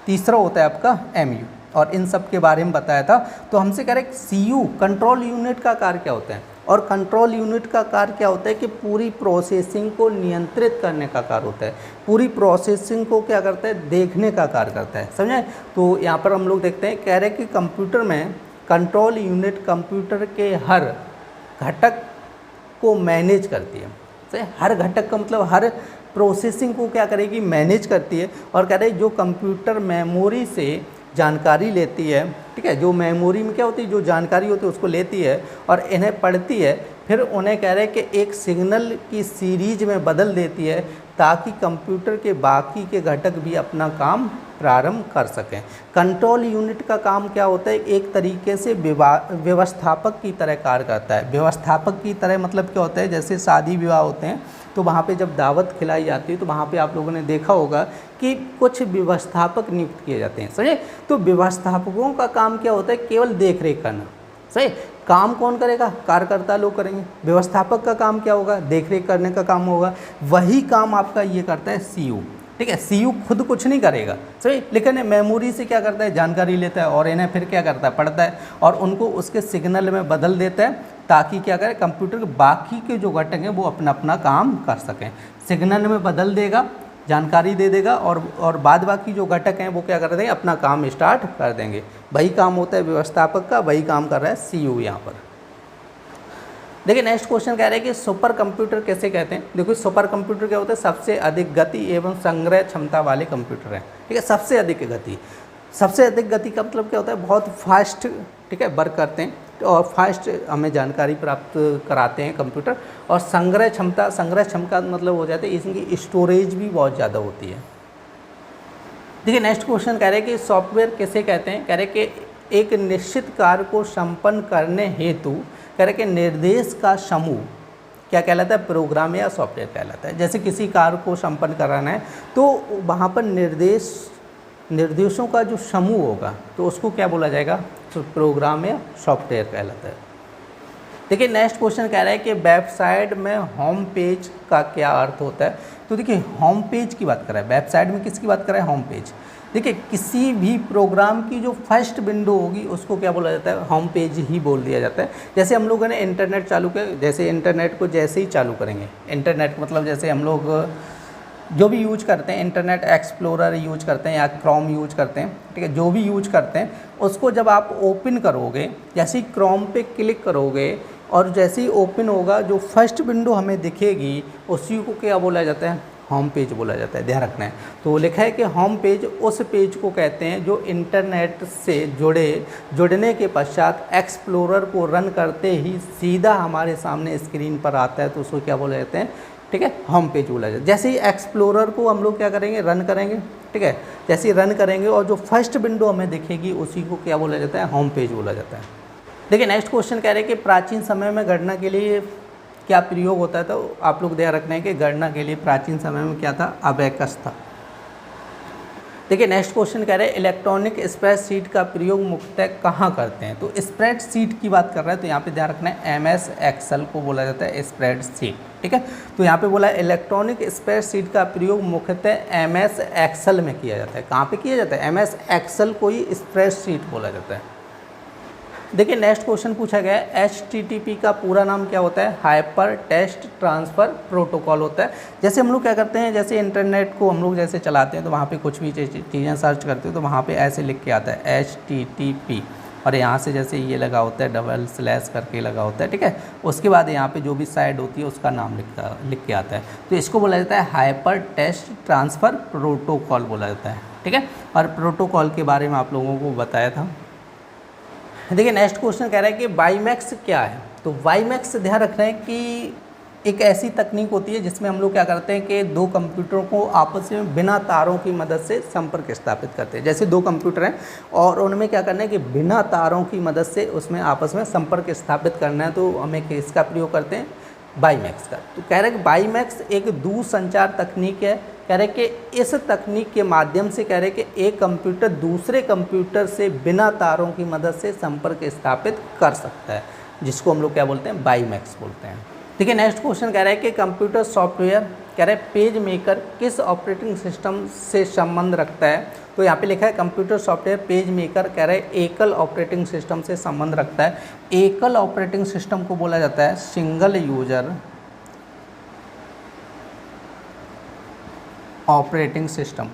तीसरा होता है आपका MU। और इन सब के बारे में बताया था। तो हमसे कह रहे हैं CU कंट्रोल यूनिट का कार्य क्या होता है। और कंट्रोल यूनिट का कार्य क्या होता है कि पूरी प्रोसेसिंग को नियंत्रित करने का कार्य होता है। पूरी प्रोसेसिंग को क्या करता है, देखने का कार्य करता है, समझे। तो यहाँ पर हम लोग देखते हैं, कह रहे हैं कि कंप्यूटर में कंट्रोल यूनिट कंप्यूटर के हर घटक को मैनेज करती है। सही, हर घटक का मतलब हर प्रोसेसिंग को क्या करेगी, मैनेज करती है। और कह रहे जो कंप्यूटर मेमोरी से जानकारी लेती है, ठीक है, जो मेमोरी में क्या होती है, जो जानकारी होती है उसको लेती है और इन्हें पढ़ती है, फिर उन्हें कह रहे हैं कि एक सिग्नल की सीरीज में बदल देती है ताकि कंप्यूटर के बाकी के घटक भी अपना काम प्रारंभ कर सकें। कंट्रोल यूनिट का काम क्या होता है, एक तरीके से व्यवस्थापक की तरह कार्य करता है। व्यवस्थापक की तरह मतलब क्या होता है, जैसे शादी विवाह होते हैं तो वहाँ पे जब दावत खिलाई जाती है तो वहाँ पे आप लोगों ने देखा होगा कि कुछ व्यवस्थापक नियुक्त किए जाते हैं, समझे। तो व्यवस्थापकों का काम क्या होता है, केवल देख रेख करना, सही। काम कौन करेगा, कार्यकर्ता लोग करेंगे। व्यवस्थापक का काम क्या होगा, देख रेख करने का काम होगा। वही काम आपका ये करता है CU, ठीक है। CU खुद कुछ नहीं करेगा, सही, लेकिन मेमोरी से क्या करता है, जानकारी लेता है और इन्हें फिर क्या करता है, पढ़ता है और उनको उसके सिग्नल में बदल देता है ताकि क्या करें, कंप्यूटर के बाकी के जो घटक हैं वो अपना अपना काम कर सकें। सिग्नल में बदल देगा, जानकारी दे देगा और बाद बाकी जो घटक हैं वो क्या कर देंगे, अपना काम स्टार्ट कर देंगे। वही काम होता है व्यवस्थापक का, वही काम कर रहा है CU यहाँ पर। देखिए नेक्स्ट क्वेश्चन कह रहे हैं कि सुपर कंप्यूटर कैसे कहते हैं। देखो सुपर कंप्यूटर क्या होता है, सबसे अधिक गति एवं संग्रह क्षमता वाले कंप्यूटर हैं, ठीक है। सबसे अधिक गति, सबसे अधिक गति का मतलब क्या होता है, बहुत फास्ट, ठीक है, वर्क करते हैं और फास्ट हमें जानकारी प्राप्त कराते हैं कंप्यूटर। और संग्रह क्षमता मतलब हो जाता है इसकी स्टोरेज भी बहुत ज़्यादा होती है। देखिए नेक्स्ट क्वेश्चन कह रहे हैं कि सॉफ्टवेयर किसे कहते हैं। कह रहे हैं कि एक निश्चित कार्य को संपन्न करने हेतु कह रहे हैं कि निर्देश का समूह क्या कहलाता है, प्रोग्राम या सॉफ्टवेयर कहलाता है। जैसे किसी कार्य को संपन्न कराना है तो वहाँ पर निर्देशों का जो समूह होगा तो उसको क्या बोला जाएगा, तो प्रोग्राम या सॉफ्टवेयर कहलाता है। देखिए नेक्स्ट क्वेश्चन कह रहा है कि वेबसाइट में होम पेज का क्या अर्थ होता है। तो देखिए होम पेज की बात कर रहा है, वेबसाइट में किसकी बात कर रहा है, होम पेज। देखिए किसी भी प्रोग्राम की जो फर्स्ट विंडो होगी उसको क्या बोला जाता है, होम पेज ही बोल दिया जाता है। जैसे हम लोगों ने इंटरनेट चालू किया, जैसे इंटरनेट को जैसे ही चालू करेंगे, इंटरनेट मतलब जैसे हम लोग जो भी यूज करते हैं, इंटरनेट एक्सप्लोरर यूज करते हैं या क्रोम यूज करते हैं, ठीक है, जो भी यूज करते हैं उसको जब आप ओपन करोगे, जैसे ही क्रोम पे क्लिक करोगे और जैसे ही ओपन होगा जो फर्स्ट विंडो हमें दिखेगी उसी को क्या बोला जाता है, होम पेज बोला जाता है। ध्यान रखना है। तो लिखा है कि होम पेज उस पेज को कहते हैं जो इंटरनेट से जुड़ने के पश्चात एक्सप्लोरर को रन करते ही सीधा हमारे सामने स्क्रीन पर आता है, तो उसको क्या बोला जाते हैं, ठीक है, होम पेज बोला जाता है। जैसे ही एक्सप्लोरर को हम लोग क्या करेंगे, रन करेंगे, ठीक है, जैसे ही रन करेंगे और जो फर्स्ट विंडो हमें दिखेगी उसी को क्या बोला जाता है, होम पेज बोला जाता है। देखिए नेक्स्ट क्वेश्चन कह रहे हैं कि प्राचीन समय में गणना के लिए क्या प्रयोग होता है। तो आप लोग ध्यान रखना है कि गणना के लिए प्राचीन समय में क्या था, अबेकस था। देखिए नेक्स्ट क्वेश्चन कह रहे हैं इलेक्ट्रॉनिक स्प्रेडशीट का प्रयोग मुख्यतः कहाँ करते हैं। तो स्प्रेडशीट की बात कर रहे हैं तो यहाँ पे ध्यान रखना है MS एक्सेल को बोला जाता है स्प्रेडशीट, ठीक है। तो यहाँ पे बोला इलेक्ट्रॉनिक स्प्रेडशीट का प्रयोग मुख्यतः MS एक्सेल में किया जाता है। कहाँ पे किया जाता है? MS एक्सेल को ही स्प्रेडशीट बोला जाता है। देखिए नेक्स्ट क्वेश्चन पूछा गया है HTTP का पूरा नाम क्या होता है? हाइपर टेक्स्ट ट्रांसफ़र प्रोटोकॉल होता है। जैसे हम लोग क्या करते हैं, जैसे इंटरनेट को हम लोग जैसे चलाते हैं तो वहाँ पे कुछ भी चीज़ें सर्च करते हो तो वहाँ पे ऐसे लिख के आता है HTTP, और यहाँ से जैसे ये लगा होता है डबल स्लैश करके लगा होता है, ठीक है। उसके बाद यहाँ पे जो भी साइड होती है उसका नाम लिख के आता है। तो इसको बोला जाता है हाइपर टेक्स्ट ट्रांसफ़र प्रोटोकॉल बोला जाता है, ठीक है। और प्रोटोकॉल के बारे में आप लोगों को बताया था। देखिए नेक्स्ट क्वेश्चन कह रहा है कि वाईमैक्स क्या है। तो वाईमैक्स ध्यान रखना है कि एक ऐसी तकनीक होती है जिसमें हम लोग क्या करते हैं कि दो कंप्यूटरों को आपस में बिना तारों की मदद से संपर्क स्थापित करते हैं। जैसे दो कंप्यूटर हैं और उनमें क्या करना है कि बिना तारों की मदद से उसमें आपस में संपर्क स्थापित करना है, तो हमें किसका प्रयोग करते हैं? वाईमैक्स का। तो कह रहे हैं कि वाईमैक्स एक दूरसंचार तकनीक है। कह रहे कि इस तकनीक के माध्यम से कह रहे कि एक कंप्यूटर दूसरे कंप्यूटर से बिना तारों की मदद से संपर्क स्थापित कर सकता है, जिसको हम लोग क्या बोलते हैं? वाईमैक्स बोलते हैं। देखिए नेक्स्ट क्वेश्चन कह रहा है कि कंप्यूटर सॉफ्टवेयर कह रहा है पेज मेकर किस ऑपरेटिंग सिस्टम से संबंध रखता है। तो यहाँ पे लिखा है कंप्यूटर सॉफ्टवेयर पेज मेकर कह रहा है एकल ऑपरेटिंग सिस्टम से संबंध रखता है। एकल ऑपरेटिंग सिस्टम को बोला जाता है सिंगल यूजर ऑपरेटिंग सिस्टम।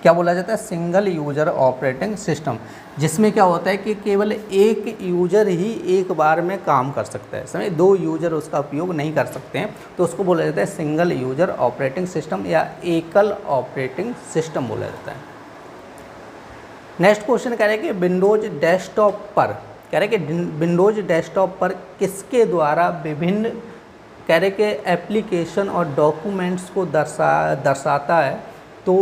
क्या बोला जाता है? सिंगल यूजर ऑपरेटिंग सिस्टम, जिसमें क्या होता है कि केवल एक यूजर ही एक बार में काम कर सकता है, समझे, दो यूजर उसका उपयोग नहीं कर सकते हैं, तो उसको बोला जाता है सिंगल यूजर ऑपरेटिंग सिस्टम या एकल ऑपरेटिंग सिस्टम बोला जाता है। नेक्स्ट क्वेश्चन कह रहे हैं कि विंडोज डेस्कटॉप पर कह रहे हैं कि विंडोज डेस्कटॉप पर किसके द्वारा विभिन्न कह रहे कि एप्लीकेशन और डॉक्यूमेंट्स को दर्शाता है। तो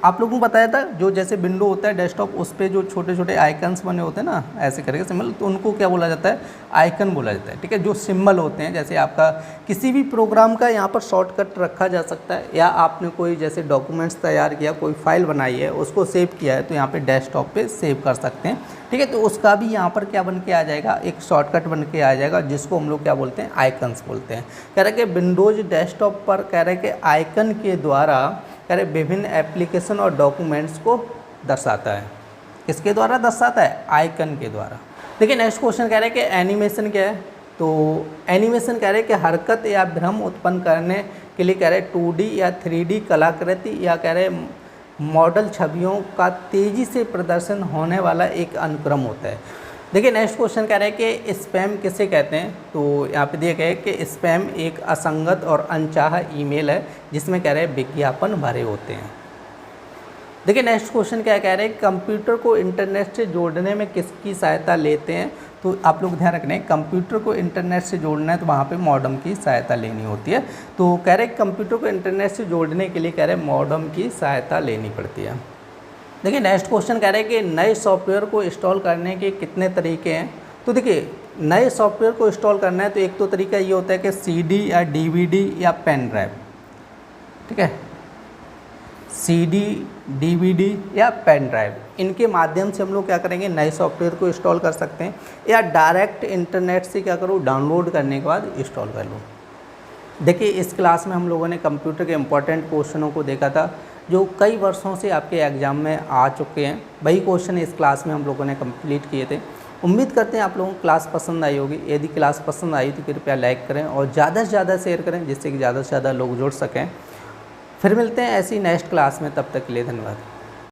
आप लोगों को बताया था जो जैसे विंडो होता है डेस्कटॉप, उस पर जो छोटे छोटे आइकन्स बने होते हैं ना ऐसे करके सिंबल, तो उनको क्या बोला जाता है? आइकन बोला जाता है, ठीक है। जो सिंबल होते हैं, जैसे आपका किसी भी प्रोग्राम का यहाँ पर शॉर्टकट रखा जा सकता है, या आपने कोई जैसे डॉक्यूमेंट्स तैयार किया, कोई फाइल बनाई है, उसको सेव किया है, तो यहाँ पे डेस्कटॉप पे सेव कर सकते हैं, ठीक है। तो उसका भी यहाँ पर क्या बन के आ जाएगा? एक शॉर्टकट बन के आ जाएगा, जिसको हम लोग क्या बोलते हैं? आइकन्स बोलते हैं। कह रहे कि विंडोज डेस्कटॉप पर कह रहे कि आइकन के द्वारा कह रहे विभिन्न एप्लीकेशन और डॉक्यूमेंट्स को दर्शाता है। किसके द्वारा दर्शाता है? आइकन के द्वारा। देखिए नेक्स्ट क्वेश्चन कह रहे हैं कि एनिमेशन क्या है। तो एनिमेशन कह रहे हैं कि हरकत या भ्रम उत्पन्न करने के लिए कह रहे 2D या 3D कलाकृति या कह रहे मॉडल छवियों का तेज़ी से प्रदर्शन होने वाला एक अनुक्रम होता है। देखिए नेक्स्ट क्वेश्चन कह रहे हैं कि स्पैम किसे कहते हैं। तो यहाँ पे दिया गया है कि स्पैम एक असंगत और अनचाहा ईमेल है जिसमें कह रहे हैं विज्ञापन भरे होते हैं। देखिए नेक्स्ट क्वेश्चन क्या कह रहे हैं? कंप्यूटर को इंटरनेट से जोड़ने में किसकी सहायता लेते हैं। तो आप लोग ध्यान रखना है, कंप्यूटर को इंटरनेट से जोड़ना है तो वहाँ पे मॉडेम की सहायता लेनी होती है। तो कह रहे हैं कंप्यूटर को इंटरनेट से जोड़ने के लिए कह रहे हैं मॉडेम की सहायता लेनी पड़ती है। देखिए नेक्स्ट क्वेश्चन कह रहे हैं कि नए सॉफ्टवेयर को इंस्टॉल करने के कितने तरीके हैं। तो देखिए नए सॉफ्टवेयर को इंस्टॉल करना है तो एक तो तरीका ये होता है कि CD या DVD या पेन ड्राइव, ठीक है, CD, DVD या पेन ड्राइव, इनके माध्यम से हम लोग क्या करेंगे? नए सॉफ्टवेयर को इंस्टॉल कर सकते हैं, या डायरेक्ट इंटरनेट से क्या करो? डाउनलोड करने के बाद इंस्टॉल कर लो। देखिए इस क्लास में हम लोगों ने कंप्यूटर के इम्पोर्टेंट क्वेश्चनों को देखा था जो कई वर्षों से आपके एग्ज़ाम में आ चुके हैं। वही क्वेश्चन इस क्लास में हम लोगों ने कंप्लीट किए थे। उम्मीद करते हैं आप लोगों को क्लास पसंद आई होगी। यदि क्लास पसंद आई तो कृपया लाइक करें और ज़्यादा से ज़्यादा शेयर करें, जिससे कि ज़्यादा से ज़्यादा लोग जुड़ सकें। फिर मिलते हैं ऐसी नेक्स्ट क्लास में, तब तक के लिए धन्यवाद।